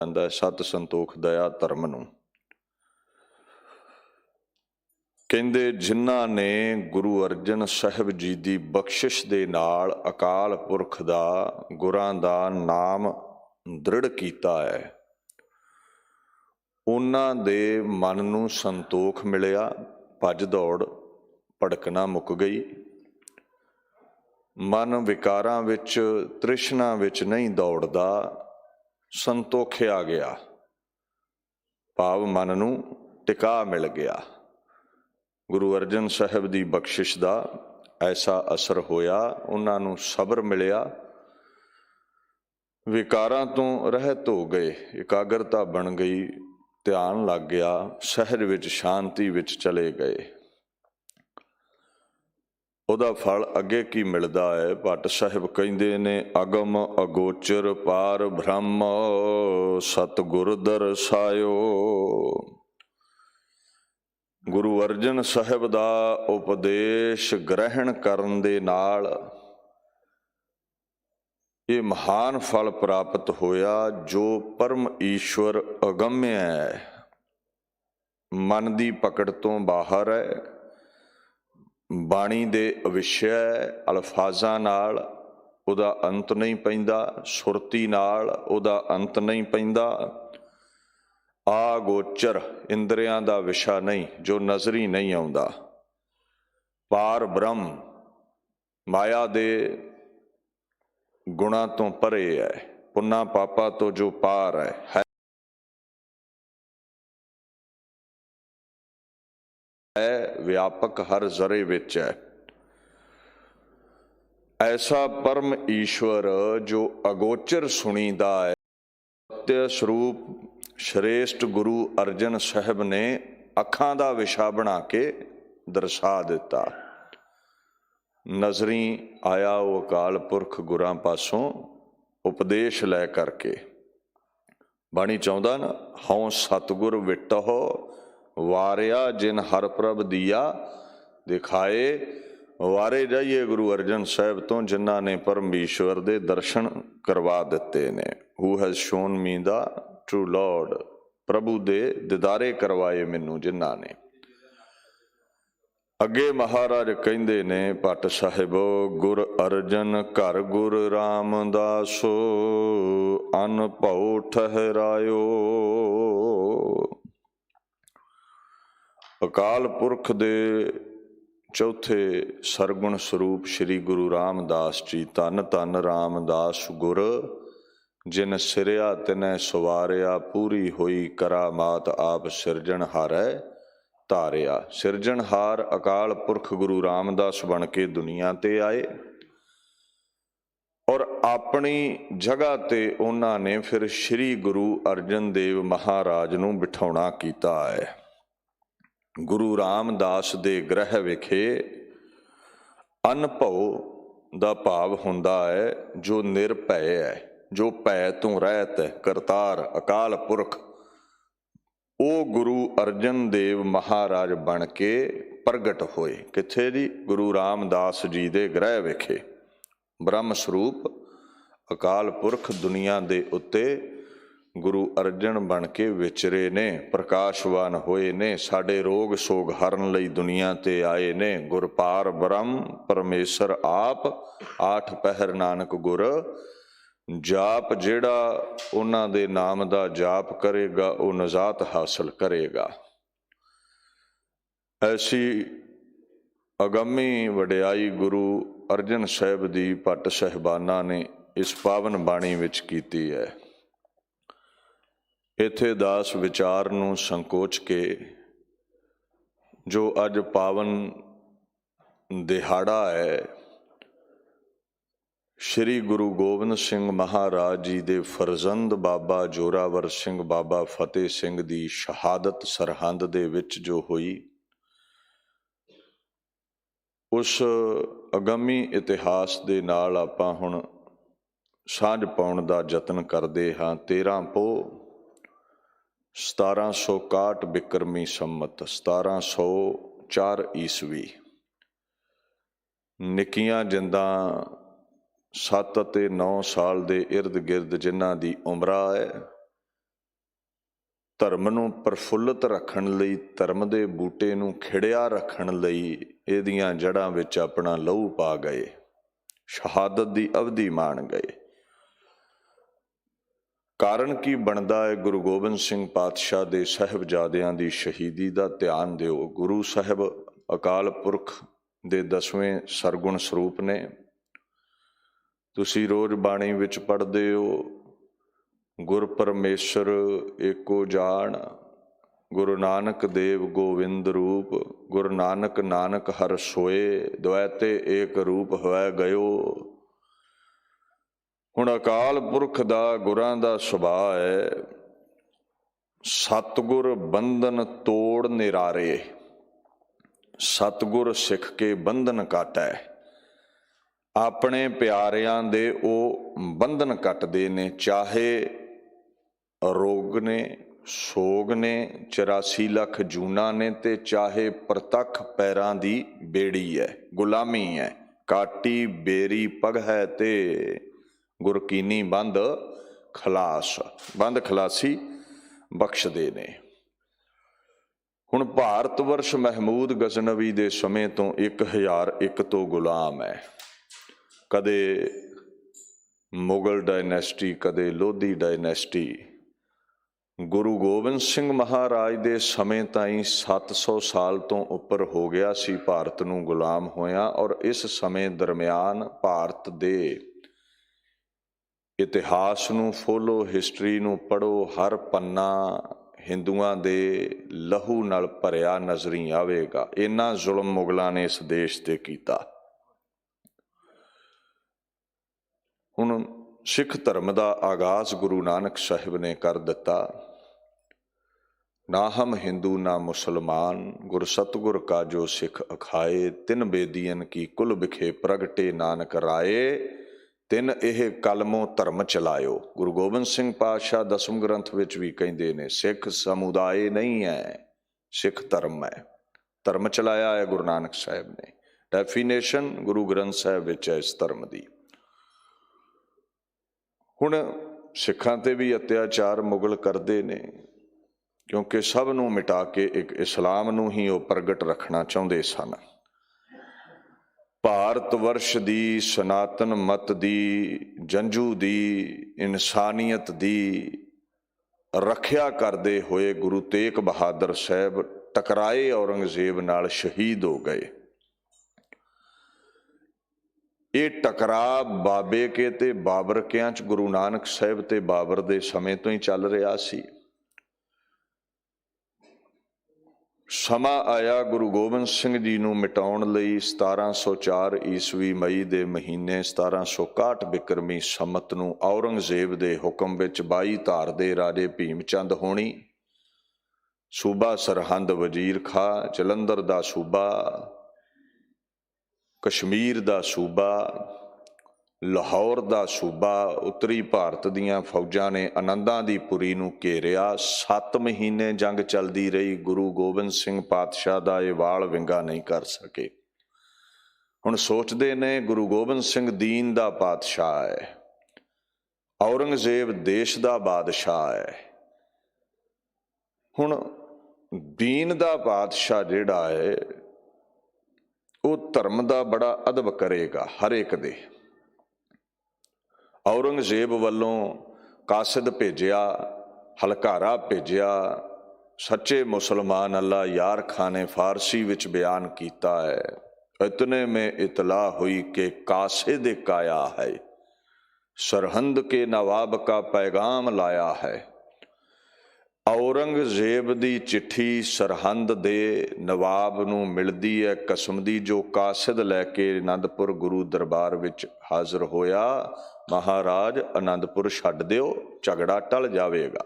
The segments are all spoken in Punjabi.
ਜਾਂਦਾ ਸਤ ਸੰਤੋਖ ਦਇਆ ਧਰਮ ਨੂੰ। ਕਹਿੰਦੇ ਜਿਨ੍ਹਾਂ ਨੇ ਗੁਰੂ ਅਰਜਨ ਸਾਹਿਬ ਜੀ ਦੀ ਬਖਸ਼ਿਸ਼ ਦੇ ਨਾਲ ਅਕਾਲ ਪੁਰਖ ਦਾ ਗੁਰਾਂ ਦਾ ਨਾਮ ਦ੍ਰਿੜ ਕੀਤਾ ਹੈ, ਉਹਨਾਂ ਦੇ ਮਨ ਨੂੰ ਸੰਤੋਖ ਮਿਲਿਆ, ਭੱਜ ਦੌੜ ਭੜਕਣਾ ਮੁੱਕ ਗਈ। ਮਨ ਵਿਕਾਰਾਂ ਵਿੱਚ ਤ੍ਰਿਸ਼ਨਾ ਵਿੱਚ ਨਹੀਂ ਦੌੜਦਾ, ਸੰਤੋਖਿਆ ਗਿਆ, ਭਾਵ ਮਨ ਨੂੰ ਟਿਕਾ ਮਿਲ ਗਿਆ। ਗੁਰੂ ਅਰਜਨ ਸਾਹਿਬ ਦੀ ਬਖਸ਼ਿਸ਼ ਦਾ ਐਸਾ ਅਸਰ ਹੋਇਆ, ਉਹਨਾਂ ਨੂੰ ਸਬਰ ਮਿਲਿਆ, ਵਿਕਾਰਾਂ ਤੋਂ ਰਹਿਤ ਹੋ ਗਏ, ਇਕਾਗਰਤਾ ਬਣ ਗਈ, ਧਿਆਨ ਲੱਗ ਗਿਆ, ਸਹਿਜ ਵਿੱਚ ਸ਼ਾਂਤੀ ਵਿੱਚ ਚਲੇ ਗਏ। ਉਹਦਾ ਫਲ ਅੱਗੇ ਕੀ ਮਿਲਦਾ ਹੈ? ਭੱਟ ਸਾਹਿਬ ਕਹਿੰਦੇ ਨੇ, ਅਗਮ ਅਗੋਚਰ ਪਾਰ ਬ੍ਰਹਮ ਸਤਿਗੁਰ ਦਰਸਾਇਓ। ਗੁਰੂ ਅਰਜਨ ਸਾਹਿਬ ਦਾ ਉਪਦੇਸ਼ ਗ੍ਰਹਿਣ ਕਰਨ ਦੇ ਨਾਲ ਇਹ ਮਹਾਨ ਫਲ ਪ੍ਰਾਪਤ ਹੋਇਆ, ਜੋ ਪਰਮ ਈਸ਼ਵਰ ਅਗੰਮਿ ਹੈ, ਮਨ ਦੀ ਪਕੜ ਤੋਂ ਬਾਹਰ ਹੈ, ਬਾਣੀ ਦੇ ਅਵਿਸ਼ਯ ਹੈ, ਅਲਫਾਜ਼ਾਂ ਨਾਲ ਉਹਦਾ ਅੰਤ ਨਹੀਂ ਪੈਂਦਾ, ਸੁਰਤੀ ਨਾਲ ਉਹਦਾ ਅੰਤ ਨਹੀਂ ਪੈਂਦਾ, ਆਗੋਚਰ ਇੰਦਰੀਆਂ ਦਾ ਵਿਸ਼ਾ ਨਹੀਂ, ਜੋ ਨਜ਼ਰੀ ਨਹੀਂ ਆਉਂਦਾ। ਪਾਰ ਬ੍ਰਹਮ ਮਾਇਆ ਦੇ ਗੁਣਾਂ ਤੋਂ ਪਰੇ ਹੈ, ਪੁੰਨਾ ਪਾਪਾ ਤੋਂ ਜੋ ਪਾਰ ਹੈ ਵਿਆਪਕ, ਹਰ ਜ਼ਰੇ ਵਿੱਚ ਹੈ। ਐਸਾ ਪਰਮ ਈਸ਼ਵਰ ਜੋ ਅਗੋਚਰ ਸੁਣੀਦਾ ਹੈ, ਸਤਿ ਸਰੂਪ ਸ਼੍ਰੇਸ਼ਟ ਗੁਰੂ ਅਰਜਨ ਸਾਹਿਬ ਨੇ ਅੱਖਾਂ ਦਾ ਵਿਸ਼ਾ ਬਣਾ ਕੇ ਦਰਸਾ ਦਿੱਤਾ। ਨਜ਼ਰੀ ਆਇਆ ਉਹ ਅਕਾਲ ਪੁਰਖ ਗੁਰਾਂ ਪਾਸੋਂ ਉਪਦੇਸ਼ ਲੈ ਕਰਕੇ। ਬਾਣੀ ਚਾਹੁੰਦਾ ਨਾ, ਹਉ ਸਤਿਗੁਰ ਵਿਟਹੁ ਵਾਰਿਆ ਜਿਨ ਹਰ ਪ੍ਰਭ ਦੀਆ ਦਿਖਾਏ। ਵਾਰੇ ਜਾਈਏ ਗੁਰੂ ਅਰਜਨ ਸਾਹਿਬ ਤੋਂ, ਜਿਨ੍ਹਾਂ ਨੇ ਪਰਮੇਸ਼ਵਰ ਦੇ ਦਰਸ਼ਨ ਕਰਵਾ ਦਿੱਤੇ ਨੇ। Who has shown me the true Lord, ਪ੍ਰਭੂ ਦੇ ਦਿਦਾਰੇ ਕਰਵਾਏ ਮੈਨੂੰ ਜਿਨ੍ਹਾਂ ਨੇ। ਅੱਗੇ ਮਹਾਰਾਜ ਕਹਿੰਦੇ ਨੇ ਭੱਟ ਸਾਹਿਬ, ਗੁਰ ਅਰਜਨ ਘਰ ਗੁਰ ਰਾਮਦਾਸ ਅਨ ਭਉ ਠਹਿਰਾਇਓ। ਅਕਾਲ ਪੁਰਖ ਦੇ ਚੌਥੇ ਸਰਗੁਣ ਸਰੂਪ ਸ਼੍ਰੀ ਗੁਰੂ ਰਾਮਦਾਸ ਜੀ, ਧੰਨ ਧੰਨ ਰਾਮਦਾਸ ਗੁਰ, ਜਿਨ ਸਿਰਿਆ ਤਿਨੈ ਸਵਾਰਿਆ, ਪੂਰੀ ਹੋਈ ਕਰਾਮਾਤ ਆਪ ਸਿਰਜਣਹਾਰੈ ਧਾਰਿਆ। ਸਿਰਜਣਹਾਰ ਅਕਾਲ ਪੁਰਖ ਗੁਰੂ ਰਾਮਦਾਸ ਬਣ ਕੇ ਦੁਨੀਆ ਤੇ ਆਏ, ਔਰ ਆਪਣੀ ਜਗ੍ਹਾ ਤੇ ਉਹਨਾਂ ਨੇ ਫਿਰ ਸ਼੍ਰੀ ਗੁਰੂ ਅਰਜਨ ਦੇਵ ਮਹਾਰਾਜ ਨੂੰ ਬਿਠਾਉਣਾ ਕੀਤਾ ਹੈ। ਗੁਰੂ ਰਾਮਦਾਸ ਦੇ ਗ੍ਰਹਿ ਵਿਖੇ ਅਨਭਉ ਦਾ ਭਾਵ ਹੁੰਦਾ ਹੈ ਜੋ ਨਿਰਭੈ ਹੈ, ਜੋ ਭੈ ਤੋਂ ਰਹਿਤ ਹੈ, ਕਰਤਾਰ ਅਕਾਲ ਪੁਰਖ। ਉਹ ਗੁਰੂ ਅਰਜਨ ਦੇਵ ਮਹਾਰਾਜ ਬਣ ਕੇ ਪ੍ਰਗਟ ਹੋਏ। ਕਿੱਥੇ ਜੀ? ਗੁਰੂ ਰਾਮਦਾਸ ਜੀ ਦੇ ਗ੍ਰਹਿ ਵਿਖੇ। ਬ੍ਰਹਮ ਸਰੂਪ ਅਕਾਲ ਪੁਰਖ ਦੁਨੀਆ ਦੇ ਉੱਤੇ ਗੁਰੂ ਅਰਜਨ ਬਣ ਕੇ ਵਿਚਰੇ ਨੇ, ਪ੍ਰਕਾਸ਼ਵਾਨ ਹੋਏ ਨੇ, ਸਾਡੇ ਰੋਗ ਸੋਗ ਹਰਨ ਲਈ ਦੁਨੀਆ ਤੇ ਆਏ ਨੇ। ਗੁਰਪਾਰ ਬ੍ਰਹਮ ਪਰਮੇਸ਼ਰ ਆਪ, ਆਠ ਪਹਿਰ ਨਾਨਕ ਗੁਰ ਜਾਪ। ਜਿਹੜਾ ਉਹਨਾਂ ਦੇ ਨਾਮ ਦਾ ਜਾਪ ਕਰੇਗਾ ਉਹ ਨਜ਼ਾਤ ਹਾਸਲ ਕਰੇਗਾ। ਐਸੀ ਅਗੰਮੀ ਵਡਿਆਈ ਗੁਰੂ ਅਰਜਨ ਸਾਹਿਬ ਦੀ ਭੱਟ ਸਾਹਿਬਾਨਾਂ ਨੇ ਇਸ ਪਾਵਨ ਬਾਣੀ ਵਿੱਚ ਕੀਤੀ ਹੈ। ਇੱਥੇ ਦਾਸ ਵਿਚਾਰ ਨੂੰ ਸੰਕੋਚ ਕੇ, ਜੋ ਅੱਜ ਪਾਵਨ ਦਿਹਾੜਾ ਹੈ ਸ਼੍ਰੀ ਗੁਰੂ ਗੋਬਿੰਦ ਸਿੰਘ ਮਹਾਰਾਜ ਜੀ ਦੇ ਫਰਜ਼ੰਦ ਬਾਬਾ ਜੋਰਾਵਰ ਸਿੰਘ, ਬਾਬਾ ਫਤਿਹ ਸਿੰਘ ਦੀ ਸ਼ਹਾਦਤ ਸਰਹੰਦ ਦੇ ਵਿੱਚ ਜੋ ਹੋਈ, ਉਸ ਅਗੰਮੀ ਇਤਿਹਾਸ ਦੇ ਨਾਲ ਆਪਾਂ ਹੁਣ ਸਾਂਝ ਪਾਉਣ ਦਾ ਯਤਨ ਕਰਦੇ ਹਾਂ। 13 ਪੋਹ 1761 ਬਿਕਰਮੀ ਸੰਮਤ 1704 ਈਸਵੀ। ਨਿੱਕੀਆਂ ਜਿੰਦਾਂ 7 ਅਤੇ 9 ਸਾਲ ਦੇ ਇਰਦ ਗਿਰਦ ਜਿਨ੍ਹਾਂ ਦੀ ਉਮਰਾ ਹੈ, ਧਰਮ ਨੂੰ ਪ੍ਰਫੁੱਲਤ ਰੱਖਣ ਲਈ, ਧਰਮ ਦੇ ਬੂਟੇ ਨੂੰ ਖਿੜਿਆ ਰੱਖਣ ਲਈ ਇਹਦੀਆਂ ਜੜ੍ਹਾਂ ਵਿੱਚ ਆਪਣਾ ਲਹੂ ਪਾ ਗਏ, ਸ਼ਹਾਦਤ ਦੀ ਅਵਧੀ ਮਾਣ ਗਏ। ਕਾਰਨ ਕੀ ਬਣਦਾ ਹੈ ਗੁਰੂ ਗੋਬਿੰਦ ਸਿੰਘ ਪਾਤਸ਼ਾਹ ਦੇ ਸਾਹਿਬਜ਼ਾਦਿਆਂ ਦੀ ਸ਼ਹੀਦੀ ਦਾ? ਧਿਆਨ ਦਿਓ। ਗੁਰੂ ਸਾਹਿਬ ਅਕਾਲ ਪੁਰਖ ਦੇ 10ਵੇਂ ਸਰਗੁਣ ਸਰੂਪ ਨੇ। ਤੁਸੀਂ ਰੋਜ਼ ਬਾਣੀ ਵਿੱਚ ਪੜ੍ਹਦੇ ਹੋ, ਗੁਰ ਪਰਮੇਸ਼ਰ ਏਕੋ ਜਾਣ, ਗੁਰੂ ਨਾਨਕ ਦੇਵ ਗੋਵਿੰਦ ਰੂਪ, ਗੁਰੂ ਨਾਨਕ ਨਾਨਕ ਹਰਿ ਸੋਏ, ਦੁਐਤੇ ਏਕ ਰੂਪ ਹੋਇ ਗਇਓ। ਹੁਣ ਅਕਾਲ ਪੁਰਖ ਦਾ, ਗੁਰਾਂ ਦਾ ਸੁਭਾਅ ਹੈ, ਸਤਿਗੁਰ ਬੰਧਨ ਤੋੜ ਨਿਰਾਰੇ, ਸਤਿਗੁਰ ਸਿੱਖ ਕੇ ਬੰਧਨ ਕਾਟੈ। ਆਪਣੇ ਪਿਆਰਿਆਂ ਦੇ ਉਹ ਬੰਧਨ ਕੱਟਦੇ ਨੇ, ਚਾਹੇ ਰੋਗ ਨੇ, ਸੋਗ ਨੇ, 84 ਲੱਖ ਜੂਨਾਂ ਨੇ, ਤੇ ਚਾਹੇ ਪ੍ਰਤੱਖ ਪੈਰਾਂ ਦੀ ਬੇੜੀ ਹੈ, ਗੁਲਾਮੀ ਹੈ। ਕਾਟੀ ਬੇਰੀ ਪਗ ਹੈ ਤੇ ਗੁਰਕੀਨੀ ਬੰਦ ਖਲਾਸ, ਬੰਦ ਖਲਾਸੀ ਬਖਸ਼ਦੇ ਨੇ। ਹੁਣ ਭਾਰਤ ਵਰਸ਼ ਮਹਿਮੂਦ ਗਜ਼ਨਵੀ ਦੇ ਸਮੇਂ ਤੋਂ 1001 ਤੋਂ ਗੁਲਾਮ ਹੈ। ਕਦੇ ਮੁਗਲ ਡਾਇਨੈਸਟੀ, ਕਦੇ ਲੋਧੀ ਡਾਇਨੈਸਟੀ। ਗੁਰੂ ਗੋਬਿੰਦ ਸਿੰਘ ਮਹਾਰਾਜ ਦੇ ਸਮੇਂ ਤਾਈਂ 700 ਸਾਲ ਤੋਂ ਉੱਪਰ ਹੋ ਗਿਆ ਸੀ ਭਾਰਤ ਨੂੰ ਗੁਲਾਮ ਹੋਇਆ। ਔਰ ਇਸ ਸਮੇਂ ਦਰਮਿਆਨ ਭਾਰਤ ਦੇ ਇਤਿਹਾਸ ਨੂੰ ਫੋਲੋ, ਹਿਸਟਰੀ ਨੂੰ ਪੜ੍ਹੋ, ਹਰ ਪੰਨਾ ਹਿੰਦੂਆਂ ਦੇ ਲਹੂ ਨਾਲ ਭਰਿਆ ਨਜ਼ਰੀ ਆਵੇਗਾ। ਇੰਨਾ ਜ਼ੁਲਮ ਮੁਗਲਾਂ ਨੇ ਇਸ ਦੇਸ਼ ਤੇ ਕੀਤਾ। ਹੁਣ ਸਿੱਖ ਧਰਮ ਦਾ ਆਗਾਜ਼ ਗੁਰੂ ਨਾਨਕ ਸਾਹਿਬ ਨੇ ਕਰ ਦਿੱਤਾ। ਨਾ ਹਮ ਹਿੰਦੂ ਨਾ ਮੁਸਲਮਾਨ, ਗੁਰ ਸਤਿਗੁਰ ਕਾ ਜੋ ਸਿੱਖ ਅਖਾਏ, ਤਿੰਨ ਬੇਦੀਨ ਕੀ ਕੁਲ ਵਿਖੇ ਪ੍ਰਗਟੇ ਨਾਨਕ ਰਾਏ, ਤਿੰਨ ਇਹ ਕਲਮੋਂ ਧਰਮ ਚਲਾਇਓ। ਗੁਰੂ ਗੋਬਿੰਦ ਸਿੰਘ ਪਾਤਸ਼ਾਹ 10ਵੇਂ ਗ੍ਰੰਥ ਵਿੱਚ ਵੀ ਕਹਿੰਦੇ ਨੇ, ਸਿੱਖ ਸਮੁਦਾਇ ਨਹੀਂ ਹੈ, ਸਿੱਖ ਧਰਮ ਹੈ। ਧਰਮ ਚਲਾਇਆ ਹੈ ਗੁਰੂ ਨਾਨਕ ਸਾਹਿਬ ਨੇ। ਡੈਫੀਨੇਸ਼ਨ ਗੁਰੂ ਗ੍ਰੰਥ ਸਾਹਿਬ ਵਿੱਚ ਹੈ ਇਸ ਧਰਮ ਦੀ। ਹੁਣ ਸਿੱਖਾਂ ਤੇ ਵੀ ਅਤਿਆਚਾਰ ਮੁਗਲ ਕਰਦੇ ਨੇ, ਕਿਉਂਕਿ ਸਭ ਨੂੰ ਮਿਟਾ ਕੇ ਇੱਕ ਇਸਲਾਮ ਨੂੰ ਹੀ ਉਹ ਪ੍ਰਗਟ ਰੱਖਣਾ ਚਾਹੁੰਦੇ ਸਨ। ਭਾਰਤ ਵਰਸ਼ ਦੀ, ਸਨਾਤਨ ਮਤ ਦੀ, ਜੰਝੂ ਦੀ, ਇਨਸਾਨੀਅਤ ਦੀ ਰੱਖਿਆ ਕਰਦੇ ਹੋਏ ਗੁਰੂ ਤੇਗ ਬਹਾਦਰ ਸਾਹਿਬ ਟਕਰਾਏ ਔਰੰਗਜ਼ੇਬ ਨਾਲ, ਸ਼ਹੀਦ ਹੋ ਗਏ। ਇਹ ਟਕਰਾਅ ਬਾਬੇ ਕੇ ਤੇ ਬਾਬਰਕਿਆਂ 'ਚ ਗੁਰੂ ਨਾਨਕ ਸਾਹਿਬ ਤੇ ਬਾਬਰ ਦੇ ਸਮੇਂ ਤੋਂ ਹੀ ਚੱਲ ਰਿਹਾ ਸੀ। ਸਮਾਂ ਆਇਆ ਗੁਰੂ ਗੋਬਿੰਦ ਸਿੰਘ ਜੀ ਨੂੰ ਮਿਟਾਉਣ ਲਈ। 1704 ਈਸਵੀ ਮਈ ਦੇ ਮਹੀਨੇ 1761 ਬਿਕਰਮੀ ਸੰਮਤ ਨੂੰ ਔਰੰਗਜ਼ੇਬ ਦੇ ਹੁਕਮ ਵਿੱਚ 22 ਧਾਰ ਦੇ ਰਾਜੇ ਭੀਮ ਚੰਦ ਹੋਣੀ, ਸੂਬਾ ਸਰਹੰਦ ਵਜ਼ੀਰ ਖਾਂ, ਜਲੰਧਰ ਦਾ ਸੂਬਾ, ਕਸ਼ਮੀਰ ਦਾ ਸੂਬਾ, ਲਾਹੌਰ ਦਾ ਸੂਬਾ, ਉੱਤਰੀ ਭਾਰਤ ਦੀਆਂ ਫੌਜਾਂ ਨੇ ਆਨੰਦਾਂ ਦੀ ਪੁਰੀ ਨੂੰ ਘੇਰਿਆ। 7 ਮਹੀਨੇ ਜੰਗ ਚੱਲਦੀ ਰਹੀ। ਗੁਰੂ ਗੋਬਿੰਦ ਸਿੰਘ ਪਾਤਸ਼ਾਹ ਦਾ ਇਹ ਵਾਲ ਵਿੰਗਾ ਨਹੀਂ ਕਰ ਸਕੇ। ਹੁਣ ਸੋਚਦੇ ਨੇ ਗੁਰੂ ਗੋਬਿੰਦ ਸਿੰਘ ਦੀਨ ਦਾ ਪਾਤਸ਼ਾਹ ਹੈ, ਔਰੰਗਜ਼ੇਬ ਦੇਸ਼ ਦਾ ਬਾਦਸ਼ਾਹ ਹੈ। ਹੁਣ ਦੀਨ ਦਾ ਪਾਤਸ਼ਾਹ ਜਿਹੜਾ ਹੈ ਉਹ ਧਰਮ ਦਾ ਬੜਾ ਅਦਬ ਕਰੇਗਾ ਹਰ ਇੱਕ ਦੇ। ਔਰੰਗਜ਼ੇਬ ਵੱਲੋਂ ਕਾਸਿਦ ਭੇਜਿਆ, ਹਲਕਾਰਾ ਭੇਜਿਆ। ਸੱਚੇ ਮੁਸਲਮਾਨ ਅੱਲਾ ਯਾਰ ਖਾਨ ਨੇ ਫਾਰਸੀ ਵਿੱਚ ਬਿਆਨ ਕੀਤਾ ਹੈ, ਇਤਨੇ ਮੇਂ ਇਤਲਾ ਹੁਈ ਕਿ ਕਾਸਿਦ ਇੱਕ ਆਇਆ ਹੈ, ਸਰਹੰਦ ਕੇ ਨਵਾਬ ਕਾ ਪੈਗਾਮ ਲਾਇਆ ਹੈ। ਔਰੰਗਜ਼ੇਬ ਦੀ ਚਿੱਠੀ ਸਰਹੰਦ ਦੇ ਨਵਾਬ ਨੂੰ ਮਿਲਦੀ ਹੈ ਕਸਮ ਦੀ, ਜੋ ਕਾਸਿਦ ਲੈ ਕੇ ਅਨੰਦਪੁਰ ਗੁਰੂ ਦਰਬਾਰ ਵਿੱਚ ਹਾਜ਼ਰ ਹੋਇਆ। ਮਹਾਰਾਜ ਅਨੰਦਪੁਰ ਛੱਡ ਦਿਓ, ਝਗੜਾ ਟਲ ਜਾਵੇਗਾ।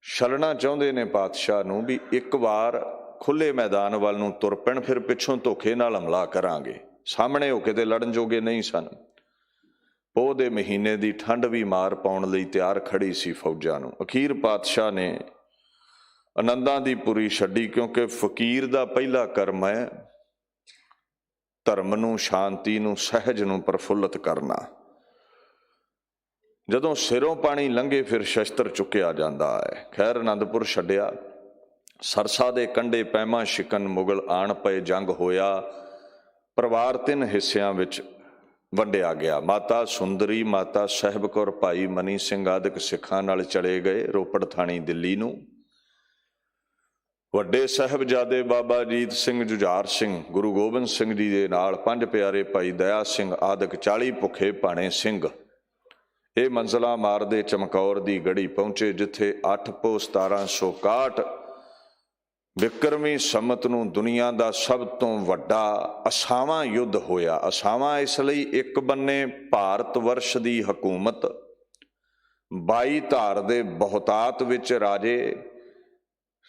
ਛੱਡਣਾ ਚਾਹੁੰਦੇ ਨੇ ਪਾਤਸ਼ਾਹ ਨੂੰ ਵੀ ਇੱਕ ਵਾਰ ਖੁੱਲੇ ਮੈਦਾਨ ਵੱਲ ਨੂੰ ਤੁਰ ਪੈਣ, ਫਿਰ ਪਿੱਛੋਂ ਧੋਖੇ ਨਾਲ ਹਮਲਾ ਕਰਾਂਗੇ। ਸਾਹਮਣੇ ਹੋ ਕੇ ਤੇ ਲੜਨ ਜੋਗੇ ਨਹੀਂ ਸਨ। ਪੋਹ ਦੇ ਮਹੀਨੇ ਦੀ ਠੰਡ ਵੀ ਮਾਰ ਪਾਉਣ ਲਈ ਤਿਆਰ ਖੜੀ ਸੀ ਫੌਜਾਂ ਨੂੰ। ਅਖੀਰ ਪਾਤਸ਼ਾਹ ਨੇ ਆਨੰਦਾਂ ਦੀ ਪੁਰੀ ਛੱਡੀ, ਕਿਉਂਕਿ ਫਕੀਰ ਦਾ ਪਹਿਲਾ ਕਰਮ ਹੈ ਧਰਮ ਨੂੰ, ਸ਼ਾਂਤੀ ਨੂੰ, ਸਹਿਜ ਨੂੰ ਪ੍ਰਫੁੱਲਤ ਕਰਨਾ। ਜਦੋਂ ਸਿਰੋਂ ਪਾਣੀ ਲੰਘੇ ਫਿਰ ਸ਼ਸਤਰ ਚੁੱਕਿਆ ਜਾਂਦਾ ਹੈ। ਖੈਰ ਅਨੰਦਪੁਰ ਛੱਡਿਆ, ਸਰਸਾ ਦੇ ਕੰਢੇ ਪੈਮਾ ਸ਼ਿਕਨ ਮੁਗਲ ਆਣ ਪਏ, ਜੰਗ ਹੋਇਆ। ਪਰਿਵਾਰ 3 ਹਿੱਸਿਆਂ ਵਿੱਚ ਵੰਡਿਆ ਗਿਆ। ਮਾਤਾ ਸੁੰਦਰੀ, ਮਾਤਾ ਸਾਹਿਬ ਕੌਰ, ਭਾਈ ਮਨੀ ਸਿੰਘ ਆਦਿਕ ਸਿੱਖਾਂ ਨਾਲ ਚਲੇ ਗਏ ਰੋਪੜ ਥਾਣੀ ਦਿੱਲੀ ਨੂੰ। ਵੱਡੇ ਸਾਹਿਬਜ਼ਾਦੇ ਬਾਬਾ ਅਜੀਤ ਸਿੰਘ, ਜੁਝਾਰ ਸਿੰਘ, ਗੁਰੂ ਗੋਬਿੰਦ ਸਿੰਘ ਜੀ ਦੇ ਨਾਲ 5 ਪਿਆਰੇ ਭਾਈ ਦਇਆ ਸਿੰਘ ਆਦਿਕ 40 ਭੁੱਖੇ ਭਾਣੇ ਸਿੰਘ ਇਹ ਮੰਜ਼ਲਾਂ ਮਾਰਦੇ ਚਮਕੌਰ ਦੀ ਗੜੀ ਪਹੁੰਚੇ, ਜਿੱਥੇ 8 ਪੋਹ 1761 ਵਿਕਰਮੀ ਸੰਮਤ ਨੂੰ ਦੁਨੀਆ ਦਾ ਸਭ ਤੋਂ ਵੱਡਾ ਅਸਾਵਾਂ ਯੁੱਧ ਹੋਇਆ। ਅਸਾਵਾਂ ਇਸ ਲਈ, ਇੱਕ ਬੰਨੇ ਭਾਰਤ ਵਰਸ਼ ਦੀ ਹਕੂਮਤ 22 ਧਾਰ ਦੇ ਬਹੁਤਾਤ ਵਿੱਚ ਰਾਜੇ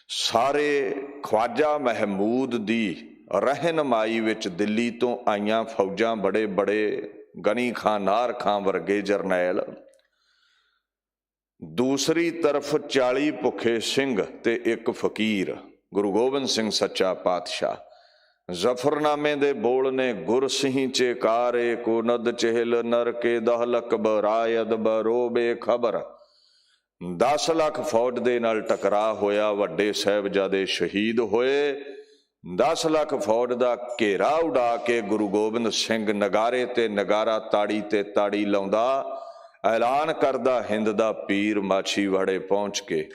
ਸਾਰੇ ਖਵਾਜਾ ਮਹਿਮੂਦ ਦੀ ਰਹਿਨਮਾਈ ਵਿੱਚ ਦਿੱਲੀ ਤੋਂ ਆਈਆਂ ਫੌਜਾਂ, ਬੜੇ ਬੜੇ ਗਨੀ ਖਾਂ, ਨਾਰ ਖਾਂ ਵਰਗੇ ਜਰਨੈਲ। ਦੂਸਰੀ ਤਰਫ 40 ਭੁੱਖੇ ਸਿੰਘ ਤੇ 1 ਫਕੀਰ, ਗੁਰੂ ਗੋਬਿੰਦ ਸਿੰਘ ਸੱਚਾ ਪਾਤਸ਼ਾਹ। ਜ਼ਫਰਨਾਮੇ ਦੇ ਬੋਲ ਨੇ, ਗੁਰ ਸਿਹੀਂ ਚੇਕਾਰੇ ਕੋ ਨਦ ਚਹਿਲ ਨਰ ਕੇ ਦਹਲਕ ਬਰਾਇਦ ਬਰੋਬੇ ਖਬਰ। 10 ਲੱਖ ਫੌਜ ਦੇ ਨਾਲ ਟਕਰਾਅ ਹੋਇਆ, ਵੱਡੇ ਸਾਹਿਬਜ਼ਾਦੇ ਸ਼ਹੀਦ ਹੋਏ। 10 ਲੱਖ ਫੌਜ ਦਾ ਘੇਰਾ ਉਡਾ ਕੇ ਗੁਰੂ ਗੋਬਿੰਦ ਸਿੰਘ ਨਗਾਰੇ ਤੇ ਨਗਾਰਾ, ਤਾੜੀ ਤੇ ਤਾੜੀ ਲਾਉਂਦਾ, ਐਲਾਨ ਕਰਦਾ, ਹਿੰਦ ਦਾ ਪੀਰ ਮਾਛੀਵਾੜੇ ਪਹੁੰਚ ਕੇ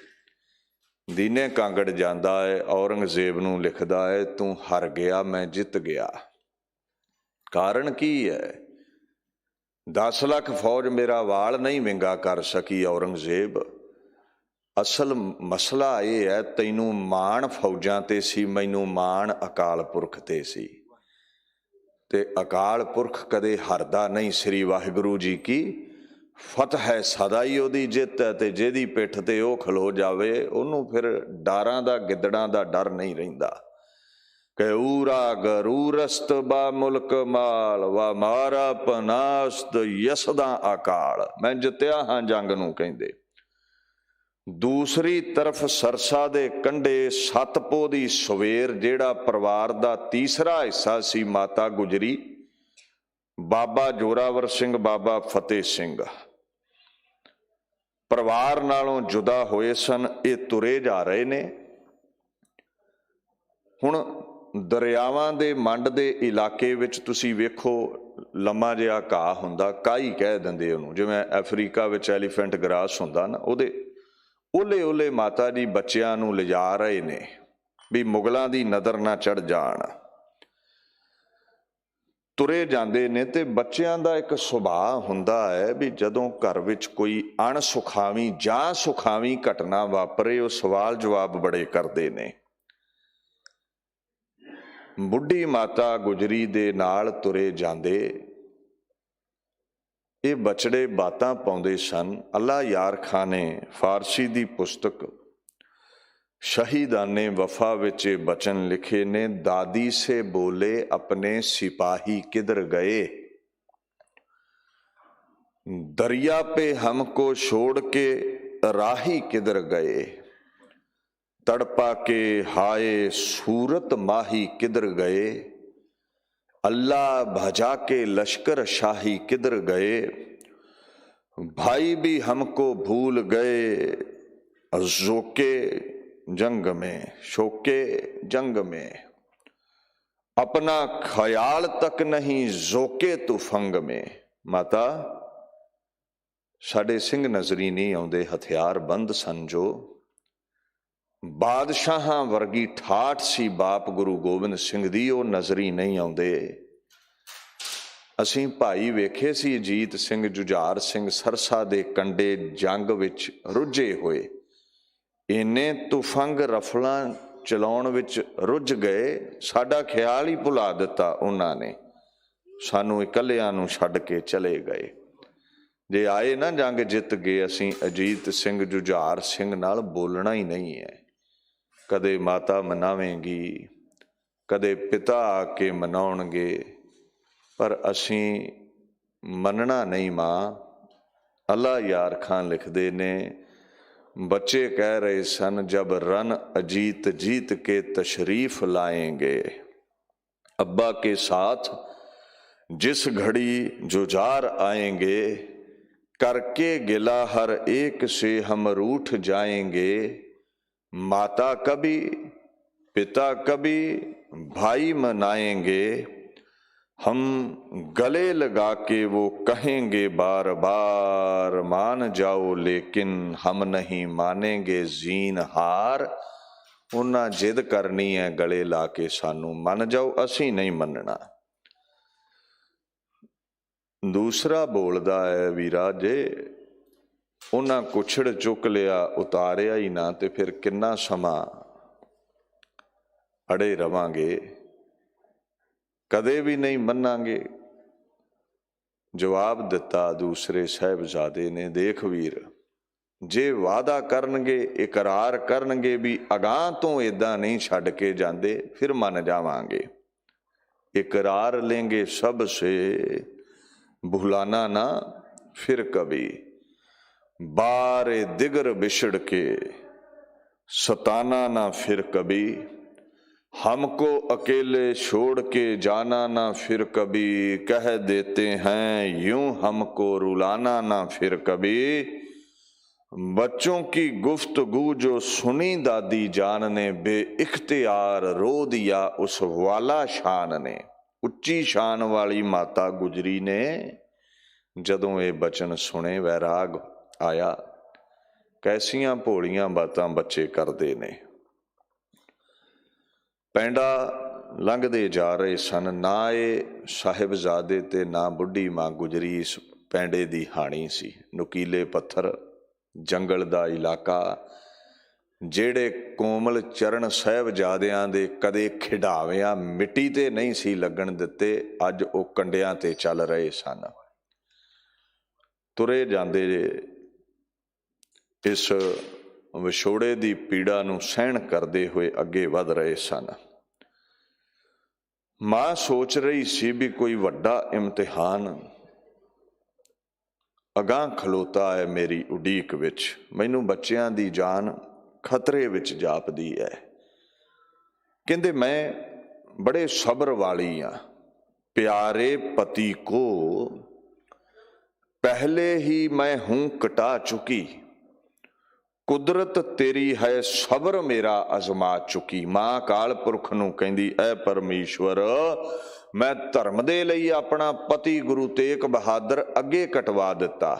ਦੀਨੇ ਕਾਂਗੜ ਜਾਂਦਾ ਹੈ। ਔਰੰਗਜ਼ੇਬ ਨੂੰ ਲਿਖਦਾ ਹੈ, ਤੂੰ ਹਾਰ ਗਿਆ, ਮੈਂ ਜਿੱਤ ਗਿਆ। ਕਾਰਨ ਕੀ ਹੈ? 10 ਲੱਖ ਫੌਜ ਮੇਰਾ ਵਾਲ ਨਹੀਂ ਵਿੰਗਾ ਕਰ ਸਕੀ ਔਰੰਗਜ਼ੇਬ। ਅਸਲ ਮਸਲਾ ਇਹ ਹੈ, ਤੈਨੂੰ ਮਾਣ ਫੌਜਾਂ ਤੇ ਸੀ, ਮੈਨੂੰ ਮਾਣ ਅਕਾਲ ਪੁਰਖ ਤੇ ਸੀ, ਤੇ ਅਕਾਲ ਪੁਰਖ ਕਦੇ ਹਾਰਦਾ ਨਹੀਂ। ਸ੍ਰੀ ਵਾਹਿਗੁਰੂ ਜੀ ਕੀ ਫਤਿਹ ਹੈ, ਸਦਾ ਹੀ ਉਹਦੀ ਜਿੱਤ ਹੈ, ਤੇ ਜਿਹਦੀ ਪਿੱਠ ਤੇ ਉਹ ਖਲੋ ਜਾਵੇ ਉਹਨੂੰ ਫਿਰ ਡਾਰਾਂ ਦਾ, ਗਿੱਦੜਾਂ ਦਾ ਡਰ ਨਹੀਂ ਰਹਿੰਦਾ। ਕਿ ਊਰਾ ਗਰੂਰਸਤ ਬਾ ਮੁਲਕ ਮਾਲ ਵਾ ਮਾਰਾ ਪਨਾਸਤ ਯਸਦਾ ਅਕਾਲ। ਮੈਂ ਜਿੱਤਿਆ ਹਾਂ ਜੰਗ ਨੂੰ ਕਹਿੰਦੇ। ਦੂਸਰੀ ਤਰਫ ਸਰਸਾ ਦੇ ਕੰਢੇ 7 ਪੋਹ ਦੀ ਸਵੇਰ, ਜਿਹੜਾ ਪਰਿਵਾਰ ਦਾ ਤੀਸਰਾ ਹਿੱਸਾ ਸੀ, ਮਾਤਾ ਗੁਜਰੀ, ਬਾਬਾ ਜੋਰਾਵਰ ਸਿੰਘ, ਬਾਬਾ ਫਤਿਹ ਸਿੰਘ ਪਰਿਵਾਰ ਨਾਲੋਂ ਜੁਦਾ ਹੋਏ ਸਨ। ਇਹ ਤੁਰੇ ਜਾ ਰਹੇ ਨੇ। ਹੁਣ ਦਰਿਆਵਾਂ ਦੇ ਮੰਡ ਦੇ ਇਲਾਕੇ ਵਿੱਚ ਤੁਸੀਂ ਵੇਖੋ, ਲੰਮਾ ਜਿਹਾ ਘਾਹ ਹੁੰਦਾ, ਕਾਈ ਕਹਿ ਦਿੰਦੇ ਉਹਨੂੰ, ਜਿਵੇਂ ਅਫਰੀਕਾ ਵਿੱਚ ਐਲੀਫੈਂਟ ਗਰਾਸ ਹੁੰਦਾ ਨਾ, ਉਹਦੇ ਓਲੇ ਓਲੇ ਮਾਤਾ ਜੀ ਬੱਚਿਆਂ ਨੂੰ ਲਿਜਾ ਰਹੇ ਨੇ ਵੀ ਮੁਗਲਾਂ ਦੀ ਨਜ਼ਰ ਨਾ ਚੜ ਜਾਣ। ਤੁਰੇ ਜਾਂਦੇ ਨੇ ਤੇ ਬੱਚਿਆਂ ਦਾ ਇੱਕ ਸੁਭਾਅ ਹੁੰਦਾ ਹੈ ਵੀ ਜਦੋਂ ਘਰ ਵਿੱਚ ਕੋਈ ਅਣਸੁਖਾਵੀਂ ਜਾਂ ਸੁਖਾਵੀਂ ਘਟਨਾ ਵਾਪਰੇ, ਉਹ ਸਵਾਲ ਜਵਾਬ ਬੜੇ ਕਰਦੇ ਨੇ। ਬੁੱਢੀ ਮਾਤਾ ਗੁਜਰੀ ਦੇ ਨਾਲ ਤੁਰੇ ਜਾਂਦੇ ਇਹ ਬਚੜੇ ਬਾਤਾਂ ਪਾਉਂਦੇ ਸਨ। ਅੱਲਾ ਯਾਰ ਖਾਂ ਨੇ ਫਾਰਸੀ ਦੀ ਪੁਸਤਕ ਸ਼ਹੀਦਾਨੇ ਵਫਾ ਵਿੱਚ ਇਹ ਬਚਨ ਲਿਖੇ ਨੇ, ਦਾਦੀ ਸੇ ਬੋਲੇ ਆਪਣੇ ਸਿਪਾਹੀ ਕਿਧਰ ਗਏ, दरिया पे हमको छोड़ के राही किधर गए, तड़पा के हाय सूरत माही किधर गए, अल्लाह भजा के लश्कर शाही किधर गए, भाई भी हमको भूल गए जोके जंग में, शोके जंग में, अपना ख्याल तक नहीं जोके तुफंग में। माता ਸਾਡੇ ਸਿੰਘ ਨਜ਼ਰੀ ਨਹੀਂ ਆਉਂਦੇ, ਹਥਿਆਰ ਬੰਦ ਸਨ ਜੋ, ਬਾਦਸ਼ਾਹਾਂ ਵਰਗੀ ਠਾਠ ਸੀ ਬਾਪ ਗੁਰੂ ਗੋਬਿੰਦ ਸਿੰਘ ਦੀ, ਉਹ ਨਜ਼ਰੀ ਨਹੀਂ ਆਉਂਦੇ। ਅਸੀਂ ਭਾਈ ਵੇਖੇ ਸੀ ਅਜੀਤ ਸਿੰਘ, ਜੁਝਾਰ ਸਿੰਘ ਸਰਸਾ ਦੇ ਕੰਢੇ ਜੰਗ ਵਿੱਚ ਰੁੱਝੇ ਹੋਏ, ਇੰਨੇ ਤੁਫੰਗ ਰਫਲਾਂ ਚਲਾਉਣ ਵਿੱਚ ਰੁੱਝ ਗਏ, ਸਾਡਾ ਖਿਆਲ ਹੀ ਭੁਲਾ ਦਿੱਤਾ ਉਹਨਾਂ ਨੇ, ਸਾਨੂੰ ਇਕੱਲਿਆਂ ਨੂੰ ਛੱਡ ਕੇ ਚਲੇ ਗਏ। ਜੇ ਆਏ ਨਾ ਜੰਗ ਜਿੱਤ ਗਏ, ਅਸੀਂ ਅਜੀਤ ਸਿੰਘ ਜੁਝਾਰ ਸਿੰਘ ਨਾਲ ਬੋਲਣਾ ਹੀ ਨਹੀਂ ਹੈ। ਕਦੇ ਮਾਤਾ ਮਨਾਵੇਂਗੀ, ਕਦੇ ਪਿਤਾ ਆ ਕੇ ਮਨਾਉਣਗੇ, ਪਰ ਅਸੀਂ ਮੰਨਣਾ ਨਹੀਂ ਮਾਂ। ਅੱਲਾ ਯਾਰ ਖਾਨ ਲਿਖਦੇ ਨੇ, ਬੱਚੇ ਕਹਿ ਰਹੇ ਸਨ, ਜਬ ਰਨ ਅਜੀਤ जीत के तशरीफ लाएंगे, अब्बा के साथ जिस घड़ी जुझार आएंगे, करके गिला हर एक से हम रूठ जाएंगे। माता कभी पिता कभी भाई मनाएंगे। हम गले लगा के वो कहेंगे बार बार मान जाओ, लेकिन हम नहीं मानेंगे जीन हार। उन्हें जिद करनी है गले ला के सानू मन जाओ, असी नहीं मनना। दूसरा बोलदा है वीरा, जे उन्हें कुछड़ चुक लिया उतारिया ही ना तो फिर किन्ना समा अड़े रवांगे, कदे भी नहीं मनांगे। जवाब दिता दूसरे साहिबजादे ने, देख वीर, जे वादा करनगे इकरार करनगे भी अगां तो इदां नहीं छड्ड के जांदे, फिर मन जावांगे। इकरार लेंगे सबसे भुलाना ना फिर कभी। बारे दिगर बिछड़ के सताना ना फिर कभी। हमको अकेले छोड़ के जाना ना फिर कभी। कह देते हैं यूं हमको रुलाना ना फिर कभी। बच्चों की गुफ्तगू जो सुनी दादी जान ने, बेइख्तियार रो दिया उस वाला शान ने। उच्ची शान वाली माता गुजरी ने जदों ये बचन सुने, वैराग आया। कैसियां भोलियां बातां बच्चे करते ने। पैंडा लंघते जा रहे सन, ना ये साहिबजादे ते ना बुढ़ी मां गुजरी इस पैंडे दी हाणी सी। नुकीले पत्थर, जंगल दा इलाका, ਜਿਹੜੇ ਕੋਮਲ ਚਰਨ ਸਾਹਿਬਜ਼ਾਦਿਆਂ ਦੇ ਕਦੇ ਖਿਡਾਵਿਆਂ ਮਿੱਟੀ ਤੇ ਨਹੀਂ ਸੀ ਲੱਗਣ ਦਿੱਤੇ, ਅੱਜ ਉਹ ਕੰਡਿਆਂ ਤੇ ਚੱਲ ਰਹੇ ਸਨ। ਤੁਰੇ ਜਾਂਦੇ ਇਸ ਵਿਛੋੜੇ ਦੀ ਪੀੜਾ ਨੂੰ ਸਹਿਣ ਕਰਦੇ ਹੋਏ ਅੱਗੇ ਵਧ ਰਹੇ ਸਨ। ਮਾਂ ਸੋਚ ਰਹੀ ਸੀ ਵੀ ਕੋਈ ਵੱਡਾ ਇਮਤਿਹਾਨ ਅਗਾਂਹ ਖਲੋਤਾ ਹੈ ਮੇਰੀ ਉਡੀਕ ਵਿੱਚ। ਮੈਨੂੰ ਬੱਚਿਆਂ ਦੀ ਜਾਨ ਖਤਰੇ ਵਿੱਚ ਜਾਪਦੀ ਹੈ। ਕਹਿੰਦੇ ਮੈਂ ਬੜੇ ਸਬਰ ਵਾਲੀ ਹਾਂ। प्यारे पति को पहले ही मैं हूं कटा चुकी। कुदरत तेरी है सबर मेरा अजमा चुकी। मां अकाल पुरख नूं कहंदी, ऐ परमेश्वर, मैं धर्म दे लई अपना पति गुरु तेग बहादुर अगे कटवा दिता।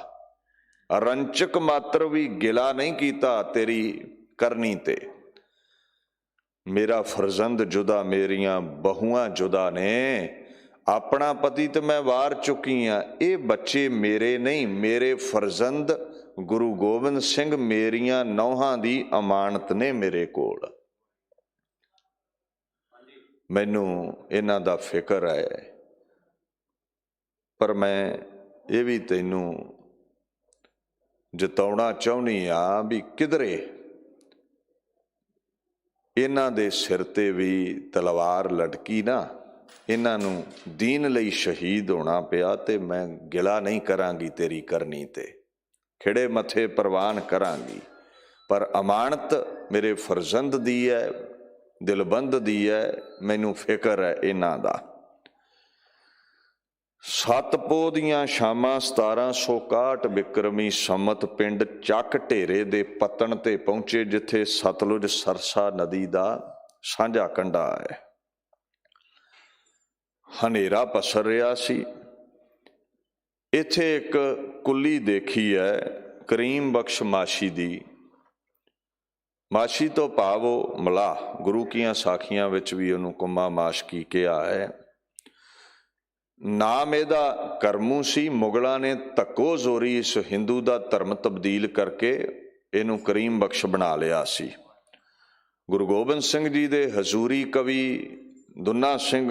रंचक मात्र भी गिला नहीं कीता तेरी करनी ते। मेरा फरजंद जुदा, मेरियां बहुआं जुदा ने। अपना पति तो मैं वार चुकी हाँ। ये बच्चे मेरे नहीं, मेरे फरजंद गुरु गोबिंद सिंह मेरियां नौहां दी अमानत ने मेरे कोल। मैनू इन्हां दा फिक्र है, पर मैं ये भी तैनू जताउणा चाहुंदी हाँ भी किधरे इन्हां दे सिर ते भी तलवार लटकी ना, इन्हां नूं दीन लई शहीद होना पिया ते मैं गिला नहीं करांगी तेरी करनी ते। खिड़े मथे प्रवान करांगी, पर अमानत मेरे फरजंद दी है, दिलबंद दी है। मैनू फिक्र है इन्हां दा। सत पोह दियां शामां 1761 बिक्रमी संमत पिंड ਚੱਕ ਢੇਰੇ ਦੇ ਪੱਤਣ ਤੇ ਪਹੁੰਚੇ, ਜਿੱਥੇ ਸਤਲੁਜ ਸਰਸਾ ਨਦੀ ਦਾ ਸਾਂਝਾ ਕੰਢਾ ਹੈ। ਹਨੇਰਾ ਪਸਰ ਰਿਹਾ ਸੀ। ਇੱਥੇ ਇੱਕ ਕੁੱਲੀ ਦੇਖੀ ਹੈ ਕਰੀਮ ਬਖਸ਼ ਮਾਸ਼ੀ ਦੀ। ਮਾਸ਼ੀ ਤੋਂ ਭਾਵ ਉਹ ਮਲਾਹ। ਗੁਰੂ ਕੀਆਂ ਸਾਖੀਆਂ ਵਿੱਚ ਵੀ ਉਹਨੂੰ ਕੁੰਮਾ ਮਾਸ਼ਕੀ ਕਿਹਾ ਹੈ। ਨਾਮ ਇਹਦਾ ਕਰਮੂ ਸੀ। ਮੁਗਲਾਂ ਨੇ ਧੱਕੋ ਜ਼ੋਰੀ ਇਸ ਹਿੰਦੂ ਦਾ ਧਰਮ ਤਬਦੀਲ ਕਰਕੇ ਇਹਨੂੰ ਕਰੀਮ ਬਖਸ਼ ਬਣਾ ਲਿਆ ਸੀ। ਗੁਰੂ ਗੋਬਿੰਦ ਸਿੰਘ ਜੀ ਦੇ ਹਜ਼ੂਰੀ ਕਵੀ ਦੁਨਾ ਸਿੰਘ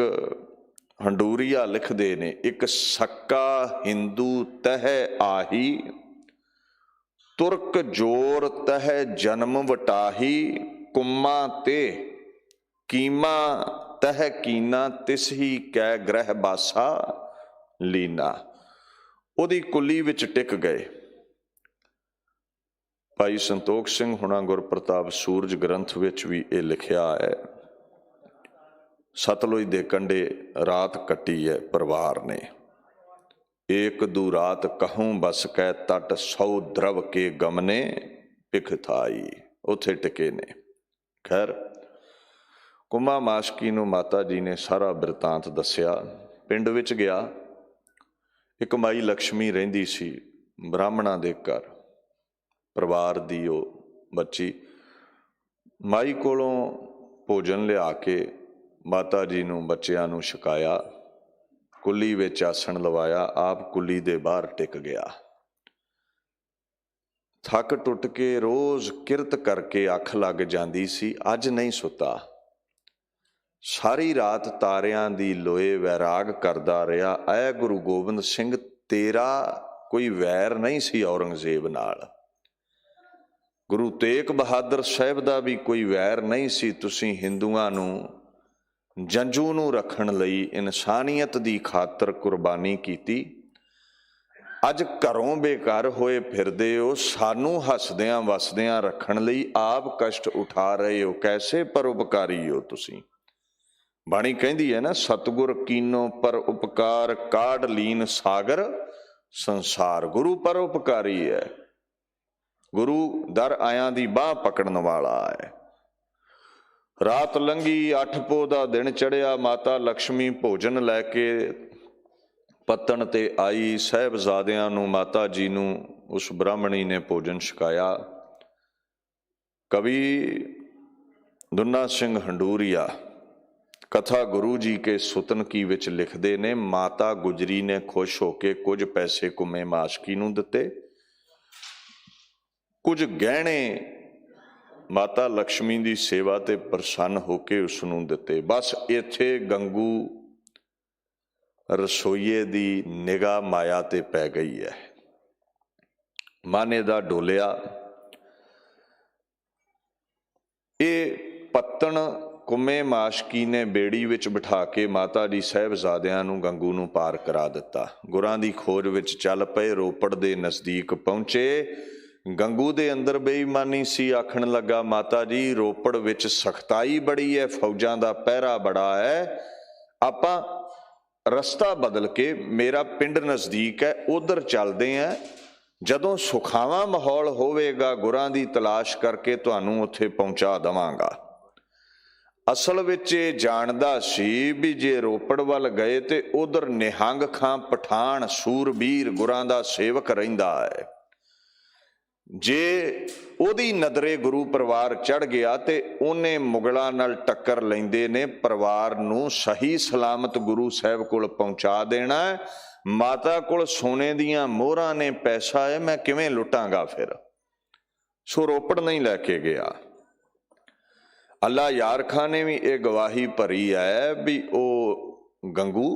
ਹੰਡੂਰੀਆ ਲਿਖਦੇ ਨੇ, ਇੱਕ ਸੱਕਾ ਹਿੰਦੂ ਤਹਿ ਆਹੀ, ਤੁਰਕ ਜੋਰ ਤਹਿ ਜਨਮ ਵਟਾਹੀ, ਕੁੰਮਾ ਤੇ ਕੀਮਾ ਤਹਿ ਕੀਨਾ, ਤਿਸ ਹੀ ਕੈ ਗ੍ਰਹਿ ਬਾਸਾ ਲੀਨਾ। ਉਹਦੀ ਕੁੱਲੀ ਵਿੱਚ ਟਿਕ ਗਏ। ਭਾਈ ਸੰਤੋਖ ਸਿੰਘ ਹੁਣਾ ਗੁਰਪ੍ਰਤਾਪ ਸੂਰਜ ਗ੍ਰੰਥ ਵਿੱਚ ਵੀ ਇਹ ਲਿਖਿਆ ਹੈ। ਸਤਲੁਜ ਦੇ ਕੰਢੇ ਰਾਤ ਕੱਟੀ ਹੈ ਪਰਿਵਾਰ ਨੇ। ਏਕ ਦੂ ਰਾਤ कहूँ बस कै तट 100 द्रव के गमने पिख थाई। ਉੱਥੇ ਟਿਕੇ ਨੇ। ਖੈਰ ਕੁੰਮਾ ਮਾਸ਼ਕੀ ਨੂੰ ਮਾਤਾ ਜੀ ਨੇ ਸਾਰਾ ਬਿਰਤਾਂਤ ਦੱਸਿਆ। ਪਿੰਡ ਵਿੱਚ ਗਿਆ। ਇੱਕ ਮਾਈ ਲਕਸ਼ਮੀ ਰਹਿੰਦੀ ਸੀ ਬ੍ਰਾਹਮਣਾਂ ਦੇ ਘਰ, ਪਰਿਵਾਰ ਦੀ ਉਹ ਬੱਚੀ। ਮਾਈ ਕੋਲੋਂ ਭੋਜਨ ਲਿਆ ਕੇ ਮਾਤਾ ਜੀ ਨੂੰ ਬੱਚਿਆਂ ਨੂੰ ਛਕਾਇਆ, ਕੁੱਲੀ ਵਿੱਚ ਆਸਣ ਲਵਾਇਆ, ਆਪ ਕੁੱਲੀ ਦੇ ਬਾਹਰ ਟਿਕ ਗਿਆ। ਥੱਕ ਟੁੱਟ ਕੇ ਰੋਜ਼ ਕਿਰਤ ਕਰਕੇ ਅੱਖ ਲੱਗ ਜਾਂਦੀ ਸੀ। ਅੱਜ ਨਹੀਂ ਸੁੱਤਾ। ਸਾਰੀ ਰਾਤ ਤਾਰਿਆਂ ਦੀ ਲੋਏ ਵੈਰਾਗ ਕਰਦਾ ਰਿਹਾ। ਐ ਗੁਰੂ ਗੋਬਿੰਦ ਸਿੰਘ, ਤੇਰਾ ਕੋਈ ਵੈਰ ਨਹੀਂ ਸੀ ਔਰੰਗਜ਼ੇਬ ਨਾਲ, ਗੁਰੂ ਤੇਗ ਬਹਾਦਰ ਸਾਹਿਬ ਦਾ ਵੀ ਕੋਈ ਵੈਰ ਨਹੀਂ ਸੀ। ਤੁਸੀਂ ਹਿੰਦੂਆਂ ਨੂੰ, ਜੰਝੂ ਨੂੰ ਰੱਖਣ ਲਈ ਇਨਸਾਨੀਅਤ ਦੀ ਖਾਤਰ ਕੁਰਬਾਨੀ ਕੀਤੀ। ਅੱਜ ਘਰੋਂ ਬੇਘਰ ਹੋਏ ਫਿਰਦੇ ਹੋ, ਸਾਨੂੰ ਹੱਸਦਿਆਂ ਵਸਦਿਆਂ ਰੱਖਣ ਲਈ ਆਪ ਕਸ਼ਟ ਉਠਾ ਰਹੇ ਹੋ। ਕੈਸੇ ਪਰਉਪਕਾਰੀ ਹੋ ਤੁਸੀਂ। ਬਾਣੀ ਕਹਿੰਦੀ ਹੈ ਨਾ, ਸਤਿਗੁਰ ਕੀਨੋ ਪਰ ਉਪਕਾਰ ਕਾਢ ਲੀਨ ਸਾਗਰ ਸੰਸਾਰ। ਗੁਰੂ ਪਰਉਪਕਾਰੀ ਹੈ। ਗੁਰੂ ਦਰ ਆਇਆਂ ਦੀ ਬਾਂਹ ਪਕੜਨ ਵਾਲਾ ਹੈ। ਰਾਤ ਲੰਘੀ, 8 ਪੋਹ ਦਾ ਦਿਨ ਚੜ੍ਹਿਆ। ਮਾਤਾ ਲਕਸ਼ਮੀ ਭੋਜਨ ਲੈ ਕੇ ਪੱਤਣ ਤੇ ਆਈ। ਸਾਹਿਬਜ਼ਾਦਿਆਂ ਨੂੰ, ਮਾਤਾ ਜੀ ਨੂੰ ਉਸ ਬ੍ਰਾਹਮਣੀ ਨੇ ਭੋਜਨ ਛਕਾਇਆ। ਕਵੀ ਦੁੰਨਾ ਸਿੰਘ ਹੰਡੂਰੀਆ ਕਥਾ ਗੁਰੂ ਜੀ ਕੇ ਸੁਤਨ ਕੀ ਵਿੱਚ ਲਿਖਦੇ ਨੇ, ਮਾਤਾ ਗੁਜਰੀ ਨੇ ਖੁਸ਼ ਹੋ ਕੇ ਕੁਝ ਪੈਸੇ ਕੁੰਮੇ ਮਾਸ਼ਕੀ ਨੂੰ ਦਿੱਤੇ, ਕੁਝ ਗਹਿਣੇ ਮਾਤਾ ਲਕਸ਼ਮੀ ਦੀ ਸੇਵਾ ਤੇ ਪ੍ਰਸੰਨ ਹੋ ਕੇ ਉਸ ਨੂੰ ਦਿੱਤੇ। ਬਸ ਇੱਥੇ ਗੰਗੂ ਰਸੋਈਏ ਦੀ ਨਿਗਾਹ ਮਾਇਆ ਤੇ ਪੈ ਗਈ ਹੈ। ਮਨ ਇਹਦਾ ਡੋਲਿਆ। ਇਹ ਪੱਤਣ ਕੁੰਮੇ ਮਾਸ਼ਕੀ ਨੇ ਬੇੜੀ ਵਿੱਚ ਬਿਠਾ ਕੇ ਮਾਤਾ ਜੀ ਸਾਹਿਬਜ਼ਾਦਿਆਂ ਨੂੰ, ਗੰਗੂ ਨੂੰ ਪਾਰ ਕਰਾ ਦਿੱਤਾ। ਗੁਰਾਂ ਦੀ ਖੋਜ ਵਿੱਚ ਚੱਲ ਪਏ। ਰੋਪੜ ਦੇ ਨਜ਼ਦੀਕ ਪਹੁੰਚੇ। ਗੰਗੂ ਦੇ ਅੰਦਰ ਬੇਈਮਾਨੀ ਸੀ। ਆਖਣ ਲੱਗਾ, ਮਾਤਾ ਜੀ ਰੋਪੜ ਵਿੱਚ ਸਖਤਾਈ ਬੜੀ ਹੈ, ਫੌਜਾਂ ਦਾ ਪਹਿਰਾ ਬੜਾ ਹੈ, ਆਪਾਂ ਰਸਤਾ ਬਦਲ ਕੇ, ਮੇਰਾ ਪਿੰਡ ਨਜ਼ਦੀਕ ਹੈ, ਉਧਰ ਚੱਲਦੇ ਹਾਂ। ਜਦੋਂ ਸੁਖਾਵਾਂ ਮਾਹੌਲ ਹੋਵੇਗਾ ਗੁਰਾਂ ਦੀ ਤਲਾਸ਼ ਕਰਕੇ ਤੁਹਾਨੂੰ ਉੱਥੇ ਪਹੁੰਚਾ ਦੇਵਾਂਗਾ। ਅਸਲ ਵਿੱਚ ਇਹ ਜਾਣਦਾ ਸੀ ਵੀ ਜੇ ਰੋਪੜ ਵੱਲ ਗਏ ਤੇ ਉਧਰ ਨਿਹੰਗ ਖਾਂ ਪਠਾਨ ਸੂਰਬੀਰ ਗੁਰਾਂ ਦਾ ਸੇਵਕ ਰਹਿੰਦਾ ਹੈ। ਜੇ ਉਹਦੀ ਨਜ਼ਰੇ ਗੁਰੂ ਪਰਿਵਾਰ ਚੜ੍ਹ ਗਿਆ ਤੇ ਉਹਨੇ ਮੁਗਲਾਂ ਨਾਲ ਟੱਕਰ ਲੈਂਦੇ ਨੇ, ਪਰਿਵਾਰ ਨੂੰ ਸਹੀ ਸਲਾਮਤ ਗੁਰੂ ਸਾਹਿਬ ਕੋਲ ਪਹੁੰਚਾ ਦੇਣਾ। ਮਾਤਾ ਕੋਲ ਸੋਨੇ ਦੀਆਂ ਮੋਹਰਾਂ ਨੇ, ਪੈਸਾ ਹੈ, ਮੈਂ ਕਿਵੇਂ ਲੁੱਟਾਂਗਾ ਫਿਰ। ਸੋ ਰੋਪੜ ਨਹੀਂ ਲੈ ਕੇ ਗਿਆ। ਅੱਲਾ ਯਾਰ ਖਾਂ ਨੇ ਵੀ ਇਹ ਗਵਾਹੀ ਭਰੀ ਹੈ ਵੀ ਉਹ ਗੰਗੂ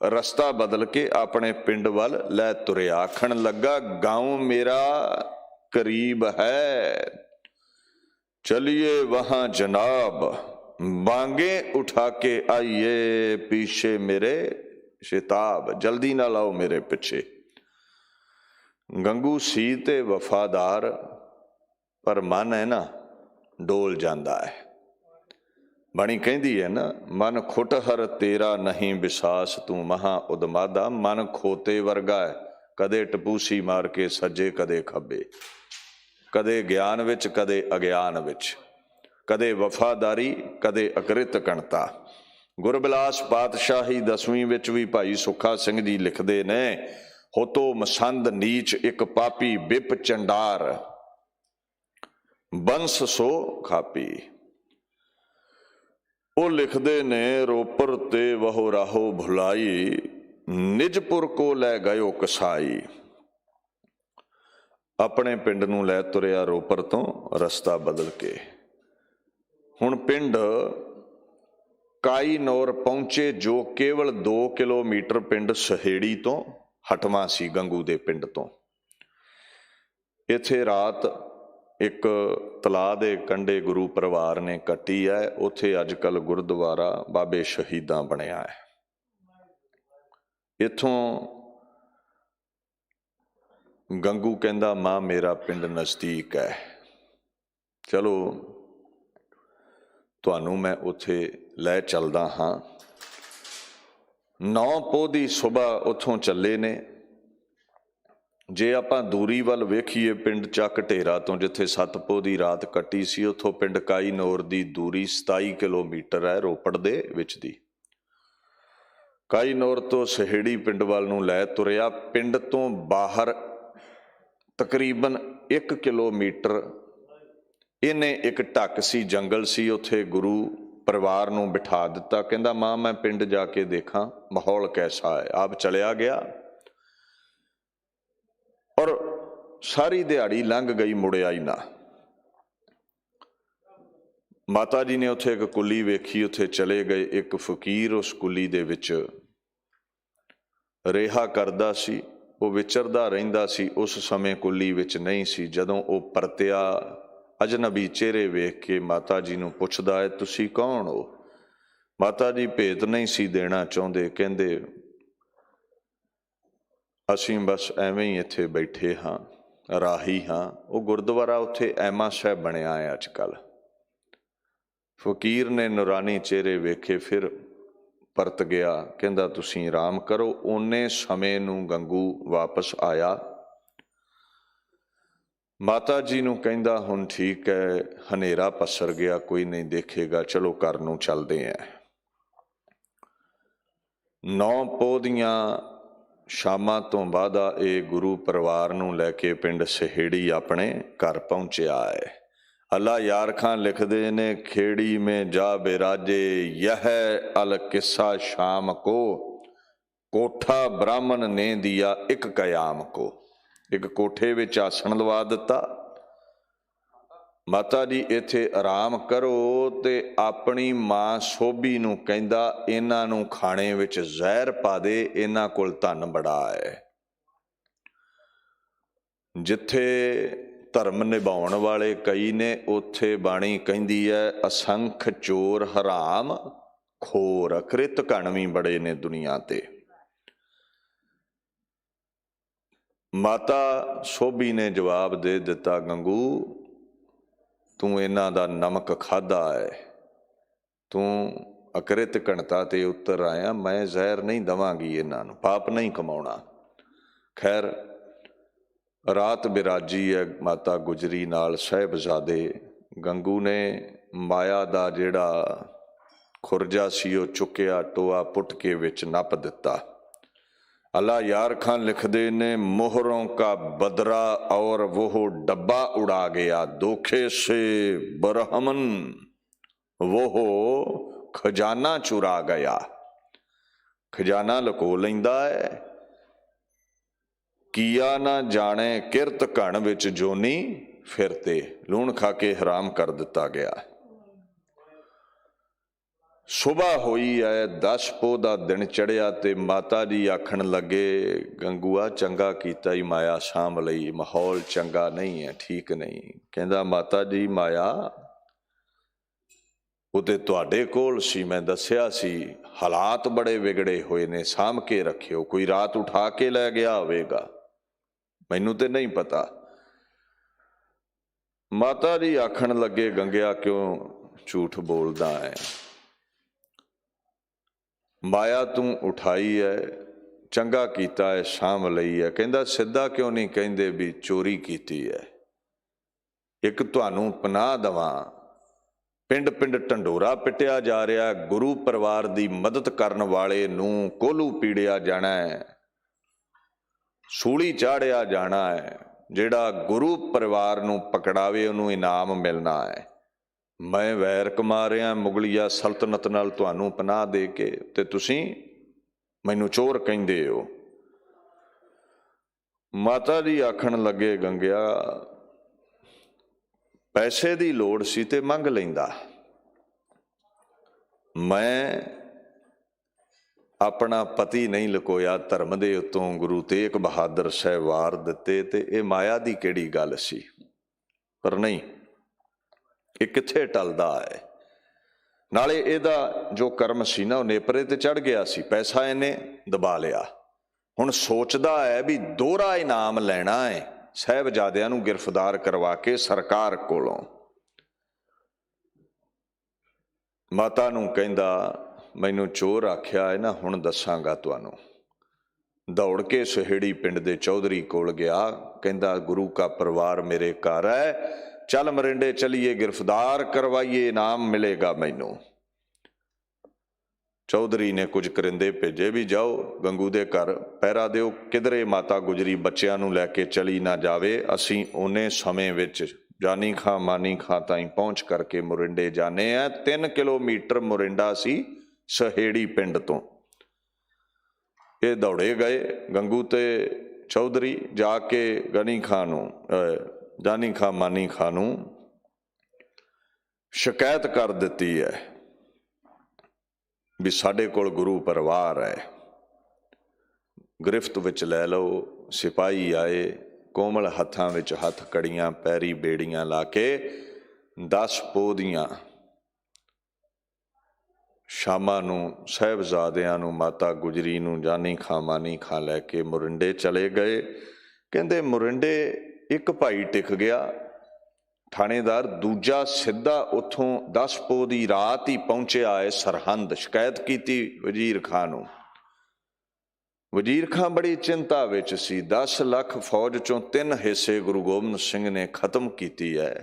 ਰਸਤਾ ਬਦਲ ਕੇ ਆਪਣੇ ਪਿੰਡ ਵੱਲ ਲੈ ਤੁਰਿਆ। ਆਖਣ ਲੱਗਾ, ਗਾਉਂ ਮੇਰਾ करीब है, चलिए वहां जनाब, बांगे उठा के आइए पीछे मेरे शिताब, जल्दी ना लाओ मेरे पिछे। गंगू सी ते वफादार, पर मन है ना डोल जाता है। बाणी कहती है ना, मन खुटहर तेरा नहीं विसास, तू महा उदमादा। मन खोते वर्गा है, कदे टपूसी मार के सज्जे कदे खब्बे, कदे ज्ञान विच कदे अज्ञान विच, कदे वफादारी कदे अकृत कणता। गुरबिलास पातशाही 10वीं विच भी भाई सुखा सिंह जी लिखते ने, होतो मसंद नीच एक पापी बिप चंडार, बंस सो खापी। वो लिखते ने, रोपर ते वहो राहो भुलाई, निजपुर को लै गयो कसाई। ਆਪਣੇ ਪਿੰਡ ਨੂੰ ਲੈ ਤੁਰਿਆ ਰੋਪੜ ਤੋਂ ਰਸਤਾ ਬਦਲ ਕੇ। ਹੁਣ ਪਿੰਡ ਕਾਈਨੌਰ ਪਹੁੰਚੇ, ਜੋ ਕੇਵਲ 2 ਕਿਲੋਮੀਟਰ ਪਿੰਡ ਸਹੇੜੀ ਤੋਂ ਹਟਵਾਂ ਸੀ ਗੰਗੂ ਦੇ ਪਿੰਡ ਤੋਂ। ਇੱਥੇ ਰਾਤ ਇੱਕ ਤਲਾਅ ਦੇ ਕੰਢੇ ਗੁਰੂ ਪਰਿਵਾਰ ਨੇ ਕੱਟੀ ਹੈ। ਉੱਥੇ ਅੱਜ ਕੱਲ੍ਹ ਗੁਰਦੁਆਰਾ ਬਾਬੇ ਸ਼ਹੀਦਾਂ ਬਣਿਆ ਹੈ। ਇੱਥੋਂ ਗੰਗੂ ਕਹਿੰਦਾ, ਮਾਂ ਮੇਰਾ ਪਿੰਡ ਨਜ਼ਦੀਕ ਹੈ, ਚਲੋ ਤੁਹਾਨੂੰ ਮੈਂ ਉੱਥੇ ਲੈ ਚੱਲਦਾ ਹਾਂ। 9 ਪੋਹ ਦੀ ਸੁਬਾਹ ਉੱਥੋਂ ਚੱਲੇ ਨੇ। ਜੇ ਆਪਾਂ ਦੂਰੀ ਵੱਲ ਵੇਖੀਏ, ਪਿੰਡ ਚੱਕ ਢੇਰਾ ਤੋਂ ਜਿੱਥੇ 7 ਪੋਹ ਦੀ ਰਾਤ ਕੱਟੀ ਸੀ, ਉੱਥੋਂ ਪਿੰਡ ਕਾਈ ਨੌਰ ਦੀ ਦੂਰੀ 27 ਕਿਲੋਮੀਟਰ ਹੈ, ਰੋਪੜ ਦੇ ਵਿੱਚ ਦੀ। ਕਾਈ ਨੌਰ ਤੋਂ ਸਹੇੜੀ ਪਿੰਡ ਵੱਲ ਨੂੰ ਲੈ ਤੁਰਿਆ। ਪਿੰਡ ਤੋਂ ਬਾਹਰ ਤਕਰੀਬਨ 1 ਕਿਲੋਮੀਟਰ ਇਹਨੇ ਇੱਕ ਢੱਕ ਸੀ, ਜੰਗਲ ਸੀ, ਉੱਥੇ ਗੁਰੂ ਪਰਿਵਾਰ ਨੂੰ ਬਿਠਾ ਦਿੱਤਾ। ਕਹਿੰਦਾ ਮਾਂ ਮੈਂ ਪਿੰਡ ਜਾ ਕੇ ਦੇਖਾਂ ਮਾਹੌਲ ਕੈਸਾ ਹੈ। ਆਪ ਚਲਿਆ ਗਿਆ ਔਰ ਸਾਰੀ ਦਿਹਾੜੀ ਲੰਘ ਗਈ, ਮੁੜਿਆ ਹੀ ਨਾ। ਮਾਤਾ ਜੀ ਨੇ ਉੱਥੇ ਇੱਕ ਕੁੱਲੀ ਵੇਖੀ, ਉੱਥੇ ਚਲੇ ਗਏ। ਇੱਕ ਫਕੀਰ ਉਸ ਕੁੱਲੀ ਦੇ ਵਿੱਚ ਰਿਹਾ ਕਰਦਾ ਸੀ, ਉਹ ਵਿਚਰਦਾ ਰਹਿੰਦਾ ਸੀ। ਉਸ ਸਮੇਂ ਕੁੱਲੀ ਵਿੱਚ ਨਹੀਂ ਸੀ। ਜਦੋਂ ਉਹ ਪਰਤਿਆ, ਅਜਨਬੀ ਚਿਹਰੇ ਵੇਖ ਕੇ ਮਾਤਾ ਜੀ ਨੂੰ ਪੁੱਛਦਾ ਹੈ ਤੁਸੀਂ ਕੌਣ ਹੋ? ਮਾਤਾ ਜੀ ਭੇਤ ਨਹੀਂ ਸੀ ਦੇਣਾ ਚਾਹੁੰਦੇ। ਕਹਿੰਦੇ ਅਸੀਂ ਬਸ ਐਵੇਂ ਹੀ ਇੱਥੇ ਬੈਠੇ ਹਾਂ, ਰਾਹੀ ਹਾਂ। ਉਹ ਗੁਰਦੁਆਰਾ ਉੱਥੇ ਐਮਾ ਸਾਹਿਬ ਬਣਿਆ ਹੈ ਅੱਜ ਕੱਲ੍ਹ। ਫਕੀਰ ਨੇ ਨੂਰਾਨੀ ਚਿਹਰੇ ਵੇਖੇ, ਫਿਰ ਪਰਤ ਗਿਆ। ਕਹਿੰਦਾ ਤੁਸੀਂ ਆਰਾਮ ਕਰੋ। ਓਨੇ ਸਮੇਂ ਨੂੰ ਗੰਗੂ ਵਾਪਸ ਆਇਆ। ਮਾਤਾ ਜੀ ਨੂੰ ਕਹਿੰਦਾ ਹੁਣ ਠੀਕ ਹੈ, ਹਨੇਰਾ ਪਸਰ ਗਿਆ, ਕੋਈ ਨਹੀਂ ਦੇਖੇਗਾ, ਚਲੋ ਘਰ ਨੂੰ ਚੱਲਦੇ ਹਾਂ। 9 ਪੋਹ ਦੀਆਂ ਸ਼ਾਮਾਂ ਤੋਂ ਬਾਅਦ ਇਹ ਗੁਰੂ ਪਰਿਵਾਰ ਨੂੰ ਲੈ ਕੇ ਪਿੰਡ ਸਹੇੜੀ ਆਪਣੇ ਘਰ ਪਹੁੰਚਿਆ ਹੈ। ਅੱਲਾ ਯਾਰ ਖਾਂ ਲਿਖਦੇ ਨੇ, ਖੇੜੀ ਮੇਂ ਜਾ ਬਿਰਾਜੇ ਯਹ ਅਲ ਕਿੱਸਾ ਸ਼ਾਮ ਕੋ, ਕੋਠਾ ਬ੍ਰਾਹਮਣ ਨੇ ਦਿਆ ਇੱਕ ਕਯਾਮ ਕੋ। ਇੱਕ ਕੋਠੇ ਵਿੱਚ ਆਸਣ ਲਵਾ ਦਿੱਤਾ। ਮਾਤਾ ਜੀ ਇੱਥੇ ਆਰਾਮ ਕਰੋ। ਤੇ ਆਪਣੀ ਮਾਂ ਸੋਭੀ ਨੂੰ ਕਹਿੰਦਾ ਇਹਨਾਂ ਨੂੰ ਖਾਣੇ ਵਿੱਚ ਜ਼ਹਿਰ ਪਾ ਦੇ, ਇਹਨਾਂ ਕੋਲ ਧਨ ਬੜਾ ਹੈ। ਜਿੱਥੇ ਧਰਮ ਨਿਭਾਉਣ ਵਾਲੇ ਕਈ ਨੇ, ਉੱਥੇ ਬਾਣੀ ਕਹਿੰਦੀ ਹੈ ਅਸੰਖ ਚੋਰ ਹਰਾਮ ਖੋਰ, ਕ੍ਰਿਤ ਘਣ ਵੀ ਬੜੇ ਨੇ ਦੁਨੀਆ ਤੇ। ਮਾਤਾ ਸੋਭੀ ਨੇ ਜਵਾਬ ਦੇ ਦਿੱਤਾ, ਗੰਗੂ ਤੂੰ ਇਹਨਾਂ ਦਾ ਨਮਕ ਖਾਧਾ ਹੈ, ਤੂੰ ਅਕ੍ਰਿਤ ਘਣਤਾ ਤੇ ਉੱਤਰ ਆਇਆ। ਮੈਂ ਜ਼ਹਿਰ ਨਹੀਂ ਦੇਵਾਂਗੀ ਇਹਨਾਂ ਨੂੰ, ਪਾਪ ਨਹੀਂ ਕਮਾਉਣਾ। ਖੈਰ ਰਾਤ ਬਿਰਾਜੀ ਹੈ ਮਾਤਾ ਗੁਜਰੀ ਨਾਲ ਸਾਹਿਬਜ਼ਾਦੇ। ਗੰਗੂ ਨੇ ਮਾਇਆ ਦਾ ਜਿਹੜਾ ਖੁਰਜਾ ਸੀ ਉਹ ਚੁੱਕਿਆ, ਟੋਆ ਪੁੱਟ ਕੇ ਵਿੱਚ ਨੱਪ ਦਿੱਤਾ। अल्लाह यार खान लिखते ने, मोहरों का बदरा और वो डब्बा उड़ा गया, धोखे से बरहमन वो खजाना चुरा गया। खजाना लको लैंदा है, किया ना जाने किरत घण विच जोनी फिरते। लूण खा के हराम कर दिता गया। ਸੁਬਾਹ ਹੋਈ ਹੈ, 10 ਪੋਹ ਦਾ ਦਿਨ ਚੜ੍ਹਿਆ ਤੇ ਮਾਤਾ ਜੀ ਆਖਣ ਲੱਗੇ, ਗੰਗੂਆ ਚੰਗਾ ਕੀਤਾ ਹੀ ਮਾਇਆ ਸਾਂਭ ਲਈ, ਮਾਹੌਲ ਚੰਗਾ ਨਹੀਂ ਹੈ, ਠੀਕ ਨਹੀਂ। ਕਹਿੰਦਾ ਮਾਤਾ ਜੀ ਮਾਇਆ ਉਹ ਤੇ ਤੁਹਾਡੇ ਕੋਲ ਸੀ, ਮੈਂ ਦੱਸਿਆ ਸੀ ਹਾਲਾਤ ਬੜੇ ਵਿਗੜੇ ਹੋਏ ਨੇ, ਸਾਂਭ ਕੇ ਰੱਖਿਓ, ਕੋਈ ਰਾਤ ਉਠਾ ਕੇ ਲੈ ਗਿਆ ਹੋਵੇਗਾ, ਮੈਨੂੰ ਤੇ ਨਹੀਂ ਪਤਾ। ਮਾਤਾ ਜੀ ਆਖਣ ਲੱਗੇ, ਗੰਗਿਆ ਕਿਉਂ ਝੂਠ ਬੋਲਦਾ ਹੈ, ਮਾਇਆ ਤੂੰ ਉਠਾਈ ਹੈ, ਚੰਗਾ ਕੀਤਾ ਹੈ, ਸਾਂਭ ਲਈ ਹੈ। ਕਹਿੰਦਾ ਸਿੱਧਾ ਕਿਉਂ ਨਹੀਂ ਕਹਿੰਦੇ ਵੀ ਚੋਰੀ ਕੀਤੀ ਹੈ। ਇੱਕ ਤੁਹਾਨੂੰ ਪਨਾਹ ਦੇਵਾਂ, ਪਿੰਡ ਪਿੰਡ ਢੰਡੋਰਾ ਪਿੱਟਿਆ ਜਾ ਰਿਹਾ, ਗੁਰੂ ਪਰਿਵਾਰ ਦੀ ਮਦਦ ਕਰਨ ਵਾਲੇ ਨੂੰ ਕੋਹਲੂ ਪੀੜਿਆ ਜਾਣਾ ਹੈ, ਸੂਲੀ ਚਾੜਿਆ ਜਾਣਾ ਹੈ। ਜਿਹੜਾ ਗੁਰੂ ਪਰਿਵਾਰ ਨੂੰ ਪਕੜਾਵੇ ਉਹਨੂੰ ਇਨਾਮ ਮਿਲਣਾ ਹੈ। ਮੈਂ ਵੈਰ ਕਮਾ ਰਿਹਾ ਮੁਗਲੀਆ ਸਲਤਨਤ ਨਾਲ ਤੁਹਾਨੂੰ ਪਨਾਹ ਦੇ ਕੇ, ਤੇ ਤੁਸੀਂ ਮੈਨੂੰ ਚੋਰ ਕਹਿੰਦੇ ਹੋ। ਮਾਤਾ ਜੀ ਆਖਣ ਲੱਗੇ, ਗੰਗਿਆ ਪੈਸੇ ਦੀ ਲੋੜ ਸੀ ਤੇ ਮੰਗ ਲੈਂਦਾ, ਮੈਂ ਆਪਣਾ ਪਤੀ ਨਹੀਂ ਲੁਕੋਇਆ, ਧਰਮ ਦੇ ਉੱਤੋਂ ਗੁਰੂ ਤੇਗ ਬਹਾਦਰ ਸਾਹਿਬ ਵਾਰ ਦਿੱਤੇ, ਤੇ ਇਹ ਮਾਇਆ ਦੀ ਕਿਹੜੀ ਗੱਲ ਸੀ। ਪਰ ਨਹੀਂ, ਇਹ ਕਿੱਥੇ ਟਲਦਾ ਹੈ। ਨਾਲੇ ਇਹਦਾ ਜੋ ਕਰਮ ਸੀ ਨਾ ਉਹ ਨੇਪਰੇ ਤੇ ਚੜ ਗਿਆ ਸੀ, ਪੈਸਾ ਇਹਨੇ ਦਬਾ ਲਿਆ। ਹੁਣ ਸੋਚਦਾ ਹੈ ਵੀ ਦੋਹਰਾ ਇਨਾਮ ਲੈਣਾ ਹੈ, ਸਾਹਿਬਜ਼ਾਦਿਆਂ ਨੂੰ ਗ੍ਰਿਫਤਾਰ ਕਰਵਾ ਕੇ ਸਰਕਾਰ ਕੋਲੋਂ। ਮਾਤਾ ਨੂੰ ਕਹਿੰਦਾ मैनू चोर आख्या है ना, हुण दसांगा तुहानू। दौड़ के सहेड़ी पिंड दे चौधरी कोल गया, कहंदा गुरु का परिवार मेरे घर है, चल मरिंडे चलिए, गिरफ्तार करवाइए, इनाम मिलेगा मैनू। चौधरी ने कुछ करिंदे भेजे भी जाओ गंगू दे घर पहरा दिओ, किधरे माता गुजरी बच्चियां नू लैके चली ना जावे। असीं उन्ने समय विच जानी खां मानी खां ताईं पहुंच करके मोरिंडे जाने हैं। 3 किलोमीटर मोरिंडा सी सहेड़ी पिंड तो। ये दौड़े गए गंगू ते चौधरी, जाके जानी खां मानी खां नू शिकायत कर दिती है भी साडे कोल गुरु परिवार है, गिरफ्त विच लै लो। सिपाही आए, कोमल हत्थां विच हथ, कड़ियां पैरी बेड़ियां ला के 10 पोह दियां शामां नूं साहिबजादियां नूं, माता गुजरी नूं जानी खां मानी खां लैके मोरिंडे चले गए। कहंदे मोरिंडे एक भाई टिक गया थाणेदार, दूजा सिद्धा उथों 10 पोह दी रात ही पहुंचिया है सरहंद। शिकायत कीती वजीर खां नूं। वजीर खां बड़ी चिंता विच सी। 10 लाख फौज चों 3 हिस्से गुरु गोबिंद सिंह ने खत्म कीती है,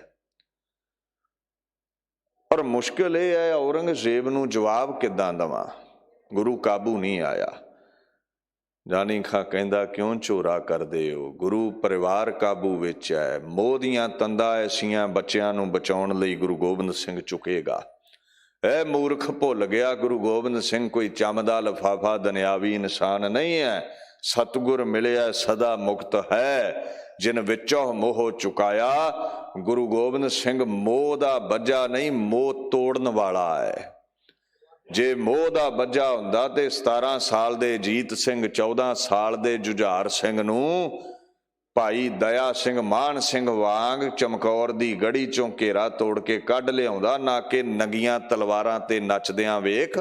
पर मुश्किल यह है औरंगजेब नूं जवाब किदां दवां, गुरु काबू नहीं आया। जानी खां कहंदा क्यों झोरा करदे हो, गुरु परिवार काबू विच है, मोह दियां तंदां ऐसियां बच्चियां नूं बचाउण लई गुरु गोबिंद सिंह चुकेगा। ऐ मूर्ख भुल गया, गुरु गोबिंद सिंह कोई चमदा लिफाफा दुनियावी इंसान नहीं है। सतगुर मिलिया सदा मुक्त है, जिन विचों मोह चुकाया। गुरु गोबिंद सिंह मोह दा बज्जा नहीं, मोह तोड़न वाला है। जे मोह दा बज्जा हुंदा ते 17 साल दे जीत सिंह, 14 साल दे जुझार सिंह नूं भाई दया सिंह मान सिंह वांग चमकौर दी गढ़ी चों घेरा तोड़ के कढ लिआउंदा, ना कि नंगियां तलवारां ते नचदियां वेख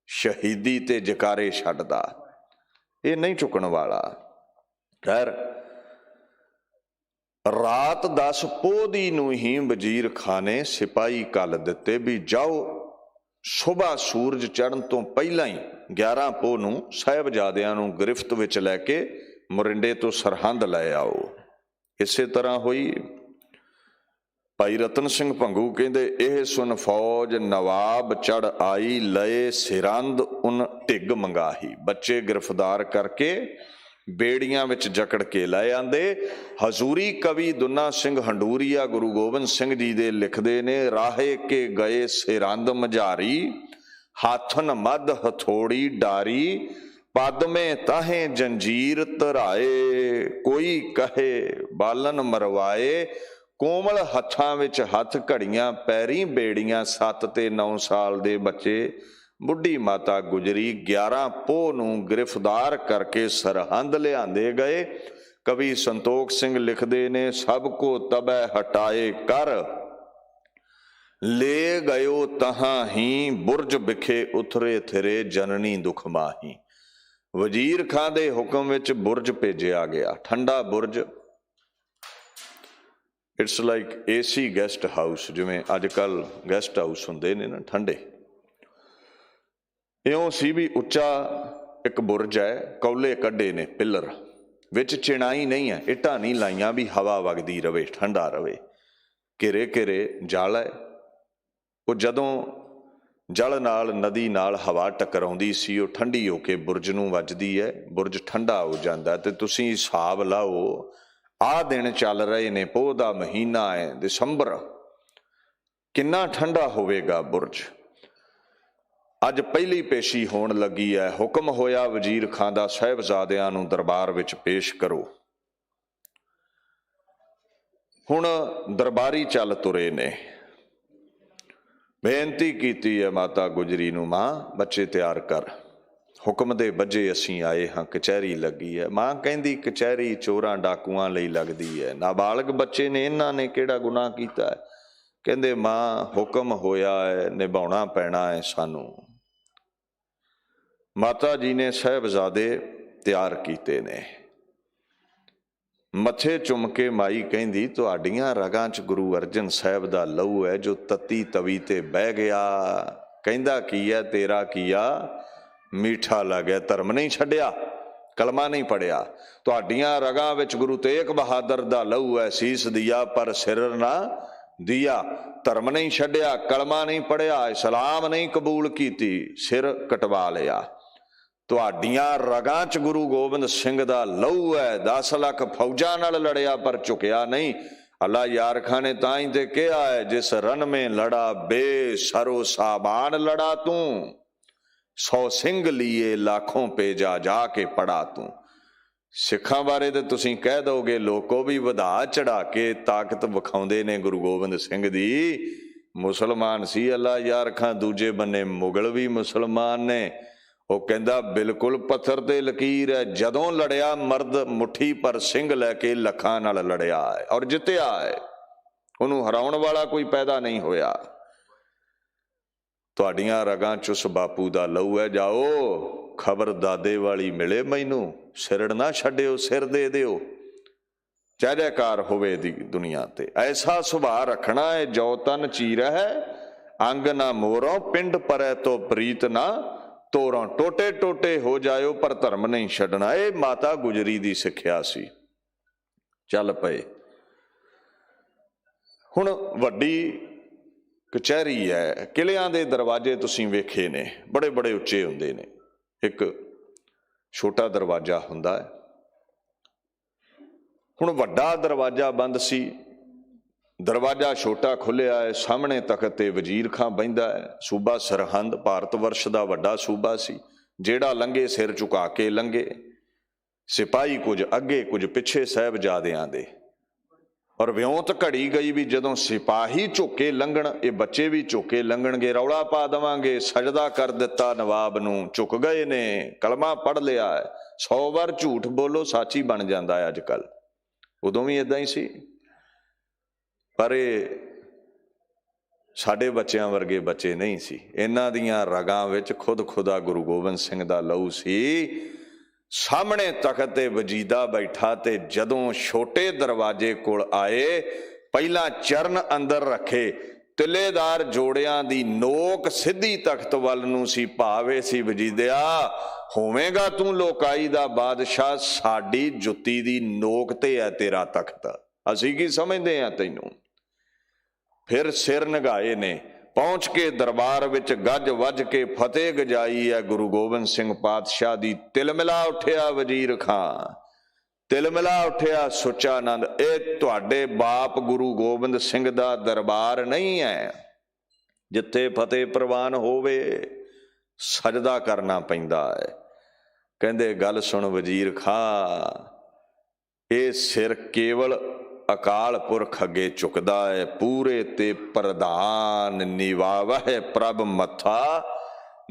शहीदी ते जकारे छड्डदा। ये नहीं चुकण वाला। खैर रात 10 पोह दी नूं ही वजीर खां ने सिपाही घल दिते भी जाओ सुबह सूरज चढ़न तो पहला ही 11 पोह नूं साहिबजादियां नूं गिरफ्त विच लैके मोरिंडे तो सरहंद लै आओ। इसे तरह हुई। भाई रतन सिंह भंगू कहंदे एह सुन फौज नवाब चढ़ आई, लए सिरंद उन ढिग मंगाही। बच्चे गिरफ्तार करके बेड़ियां विच जकड़ के लै आंदे। हजूरी कवि दुन्ना सिंह हंडूरिया गुरु गोबिंद सिंह जी दे लिखदे ने, राहे के गए सिरंद मझारी, हाथन मद हथोड़ी डारी, पद में ताहे जंजीर धराए, कोई कहे बालन मरवाए। कोमल हत्थां विच हथ, घड़ियां पैरी बेड़ियां, 7 ते 9 साल दे बच्चे, बुढ़ी माता गुजरी। 11 पोह नूं गिरफ्तार करके सरहंद लिआंदे गए। कवि संतोख सिंह लिखदे ने, सब को तबै हटाए कर, ले गयो तहां ही, बुरज बिखे उतरे थिरे, जननी दुख माही। वजीर खां दे हुक्म विच बुरज भेजिया गया, ठंडा बुरज। It's like AC guest house, जिवें अजकल गैसट हाउस हुंदे ने ना ठंडे, इउं सी भी उच्चा एक बुरज है, कौले कड्डे ने पिलर, विच चिनाई नहीं है, इटां नहीं लाइयां भी हवा वगदी रवे, ठंडा रवे। घिरे घिरे जल है। वो जदों जल नाल नदी नाल हवा टकराउंदी सी, वो ठंडी होके बुरज नूं वजदी है, बुरज ठंडा हो जांदा। ते तुसीं हिसाब लाओ आ दिन चल रहे ने, पोह दा महीना है दिसंबर, किन्ना ठंडा होवेगा बुरज। अज पहली पेशी होण लगी है। हुक्म होया वजीर खां दा, साहिबजादियां नूं दरबार विच पेश करो। हुण दरबारी चल तुरे ने, बेनती कीती है माता गुजरी नूं, मां बच्चे तैयार कर, हुक्म दे बजे असीं आए हाँ, कचहरी लगी है। मां कहंदी कचहरी चोरां डाकुआं लई लगदी है, नाबालग बच्चे ने, इन्हां ने किहड़ा गुनाह कीता है। कहंदे मां हुक्म होया है, निभाउणा पैणा है सानूं। माता जी ने साहिबजादे तैयार कीते ने। मथे चुम के माई कहंदी तुहाडियां रगां च गुरु अर्जन साहिब दा लहू है, जो तत्ती तवी ते बह गया, ਕਹਿੰਦਾ ਕੀ ਹੈ ਤੇਰਾ ਕੀਆ ਮੀਠਾ ਲੱਗਿਆ। ਧਰਮ ਨਹੀਂ ਛੱਡਿਆ, ਕਲਮਾ ਨਹੀਂ ਪੜਿਆ। ਤੁਹਾਡੀਆਂ ਰਗਾਂ ਵਿੱਚ ਗੁਰੂ ਤੇਗ ਬਹਾਦਰ ਦਾ ਲਹੂ ਹੈ, ਸੀਸ ਦਿਆ ਪਰ ਸਿਰ ਨਾ ਦਿਆ। ਧਰਮ ਨਹੀਂ ਛੱਡਿਆ, ਕਲਮਾ ਨਹੀਂ ਪੜਿਆ, ਇਸਲਾਮ ਨਹੀਂ ਕਬੂਲ ਕੀਤੀ, ਸਿਰ ਕਟਵਾ ਲਿਆ। ਤੁਹਾਡੀਆਂ ਰਗਾਂ 'ਚ ਗੁਰੂ ਗੋਬਿੰਦ ਸਿੰਘ ਦਾ ਲਹੂ ਹੈ। 10 ਲੱਖ ਫੌਜਾਂ ਨਾਲ ਲੜਿਆ ਪਰ ਝੁਕਿਆ ਨਹੀਂ। ਅੱਲਾ ਯਾਰ ਖਾਂ ਨੇ ਤਾਂ ਹੀ ਤੇ ਕਿਹਾ ਹੈ, ਜਿਸ ਰਨ ਮੇਂ ਲੜਾ ਬੇਸਰੋ ਸਾਬਾਨ ਲੜਾ ਤੂੰ, 100 ਸਿੰਘ ਲੀਏ ਲਾਖੋਂ ਪੇ ਜਾ ਜਾ ਕੇ ਪੜਾ ਤੂੰ। ਸਿੱਖਾਂ ਬਾਰੇ ਤਾਂ ਤੁਸੀਂ ਕਹਿ ਦੋਗੇ, ਲੋਕੋ ਵੀ ਵਧਾ ਚੜਾ ਕੇ ਤਾਕਤ ਵਿਖਾਉਂਦੇ ਨੇ ਗੁਰੂ ਗੋਬਿੰਦ ਸਿੰਘ ਦੀ। ਮੁਸਲਮਾਨ ਸੀ ਅੱਲਾ ਯਾਰ ਖਾਂ, ਦੂਜੇ ਬੰਨੇ ਮੁਗਲ ਵੀ ਮੁਸਲਮਾਨ ਨੇ। ਉਹ ਕਹਿੰਦਾ ਬਿਲਕੁਲ ਪੱਥਰ ਤੇ ਲਕੀਰ ਹੈ, ਜਦੋਂ ਲੜਿਆ ਮਰਦ ਮੁੱਠੀ ਪਰ ਸਿੰਘ ਲੈ ਕੇ ਲੱਖਾਂ ਨਾਲ ਲੜਿਆ ਹੈ ਔਰ ਜਿੱਤਿਆ ਹੈ। ਉਹਨੂੰ ਹਰਾਉਣ ਵਾਲਾ ਕੋਈ ਪੈਦਾ ਨਹੀਂ ਹੋਇਆ। ਤੁਹਾਡੀਆਂ ਰਗਾਂ 'ਚ ਉਸ ਬਾਪੂ ਦਾ ਲਹੂ ਹੈ। ਜਾਓ ਖਬਰ ਦਾਦੇ ਵਾਲੀ ਮਿਲੇ ਮੈਨੂੰ, ਸਿਰੜ ਨਾ ਛੱਡਿਓ, ਸਿਰ ਦੇ ਦਿਓ। ਜੈ ਜੈਕਾਰ ਹੋਵੇ ਦੀ ਦੁਨੀਆ ਤੇ। ਐਸਾ ਸੁਭਾਅ ਰੱਖਣਾ ਹੈ, ਜੋ ਤਨ ਚੀਰ ਹੈ ਅੰਗ ਨਾ ਮੋਰੋਂ, ਪਿੰਡ ਪਰੈ ਤੋਂ ਪ੍ਰੀਤ ਨਾ ਤੋਰਾਂ। ਟੋਟੇ ਟੋਟੇ ਹੋ ਜਾਇਓ ਪਰ ਧਰਮ ਨਹੀਂ ਛੱਡਣਾ। ਇਹ ਮਾਤਾ ਗੁਜਰੀ ਦੀ ਸਿੱਖਿਆ ਸੀ। ਚੱਲ ਪਏ। ਹੁਣ ਵੱਡੀ ਕਚਹਿਰੀ ਹੈ, ਕਿਲਿਆਂ ਦੇ ਦਰਵਾਜ਼ੇ ਤੁਸੀਂ ਵੇਖੇ ਨੇ, ਬੜੇ ਬੜੇ ਉੱਚੇ ਹੁੰਦੇ ਨੇ। ਇੱਕ ਛੋਟਾ ਦਰਵਾਜ਼ਾ ਹੁੰਦਾ ਹੈ। ਹੁਣ ਵੱਡਾ ਦਰਵਾਜ਼ਾ ਬੰਦ ਸੀ, ਦਰਵਾਜ਼ਾ ਛੋਟਾ ਖੁੱਲਿਆ ਹੈ। ਸਾਹਮਣੇ ਤਖਤ ਤੇ ਵਜ਼ੀਰ ਖਾਂ ਬਹਿੰਦਾ ਹੈ। ਸੂਬਾ ਸਰਹੰਦ ਭਾਰਤ ਵਰਸ਼ ਦਾ ਵੱਡਾ ਸੂਬਾ ਸੀ। ਜਿਹੜਾ ਲੰਘੇ ਸਿਰ ਝੁਕਾ ਕੇ ਲੰਘੇ। ਸਿਪਾਹੀ ਕੁਝ ਅੱਗੇ ਕੁਝ ਪਿੱਛੇ ਸਾਹਿਬਜ਼ਾਦਿਆਂ ਦੇ। ਔਰ ਵਿਉਂਤ ਘੜੀ ਗਈ ਵੀ ਜਦੋਂ ਸਿਪਾਹੀ ਝੁਕੇ ਲੰਘਣ, ਇਹ ਬੱਚੇ ਵੀ ਝੁਕੇ ਲੰਘਣਗੇ। ਰੌਲਾ ਪਾ ਦੇਵਾਂਗੇ, ਸਜਦਾ ਕਰ ਦਿੱਤਾ ਨਵਾਬ ਨੂੰ, ਝੁਕ ਗਏ ਨੇ, ਕਲਮਾ ਪੜ੍ਹ ਲਿਆ ਹੈ। 100 ਵਾਰ ਝੂਠ ਬੋਲੋ ਸੱਚ ਹੀ ਬਣ ਜਾਂਦਾ ਹੈ ਅੱਜ ਕੱਲ੍ਹ। ਉਦੋਂ ਵੀ ਇੱਦਾਂ ਹੀ ਸੀ। ਪਰ ਇਹ ਸਾਡੇ ਬੱਚਿਆਂ ਵਰਗੇ ਬੱਚੇ ਨਹੀਂ ਸੀ। ਇਹਨਾਂ ਦੀਆਂ ਰਗਾਂ ਵਿੱਚ ਖੁਦ ਖੁਦਾ ਗੁਰੂ ਗੋਬਿੰਦ ਸਿੰਘ ਦਾ ਲਹੂ ਸੀ। ਸਾਹਮਣੇ ਤਖਤ ਤੇ ਵਜੀਦਾ ਬੈਠਾ ਤੇ ਜਦੋਂ ਛੋਟੇ ਦਰਵਾਜ਼ੇ ਕੋਲ ਆਏ, ਪਹਿਲਾਂ ਚਰਨ ਅੰਦਰ ਰੱਖੇ। ਤਿੱਲੇਦਾਰ ਜੋੜਿਆਂ ਦੀ ਨੋਕ ਸਿੱਧੀ ਤਖਤ ਵੱਲ ਨੂੰ ਸੀ। ਭਾਵੇਂ ਸੀ ਵਜੀਦਿਆ, ਹੋਵੇਂਗਾ ਤੂੰ ਲੋਕਾਈ ਦਾ ਬਾਦਸ਼ਾਹ, ਸਾਡੀ ਜੁੱਤੀ ਦੀ ਨੋਕ ਤੇ ਹੈ ਤੇਰਾ ਤਖਤ, ਅਸੀਂ ਕੀ ਸਮਝਦੇ ਹਾਂ ਤੈਨੂੰ। ਫਿਰ ਸਿਰ ਨਗਾਏ ਨੇ। ਪਹੁੰਚ ਕੇ ਦਰਬਾਰ ਵਿੱਚ ਗੱਜ ਵੱਜ ਕੇ ਫਤਿਹ ਗਜਾਈ ਹੈ ਗੁਰੂ ਗੋਬਿੰਦ ਸਿੰਘ ਪਾਤਸ਼ਾਹ ਦੀ। ਤਿਲਮਿਲਾ ਉੱਠਿਆ ਵਜ਼ੀਰ ਖਾਂ, ਤਿਲਮਿਲਾ ਉੱਠਿਆ ਸੁੱਚਾ ਆਨੰਦ। ਇਹ ਤੁਹਾਡੇ ਬਾਪ ਗੁਰੂ ਗੋਬਿੰਦ ਸਿੰਘ ਦਾ ਦਰਬਾਰ ਨਹੀਂ ਹੈ ਜਿੱਥੇ ਫਤਿਹ ਪ੍ਰਵਾਨ ਹੋਵੇ, ਸਜਦਾ ਕਰਨਾ ਪੈਂਦਾ ਹੈ। ਕਹਿੰਦੇ ਗੱਲ ਸੁਣ ਵਜ਼ੀਰ ਖਾਂ, ਇਹ ਸਿਰ ਕੇਵਲ ਅਕਾਲ ਪੁਰਖ ਅੱਗੇ ਝੁਕਦਾ ਹੈ। ਪੂਰੇ ਤੇ ਪ੍ਰਧਾਨ ਨਿਵਾਵਹਿ ਪ੍ਰਭ ਮੱਥਾ,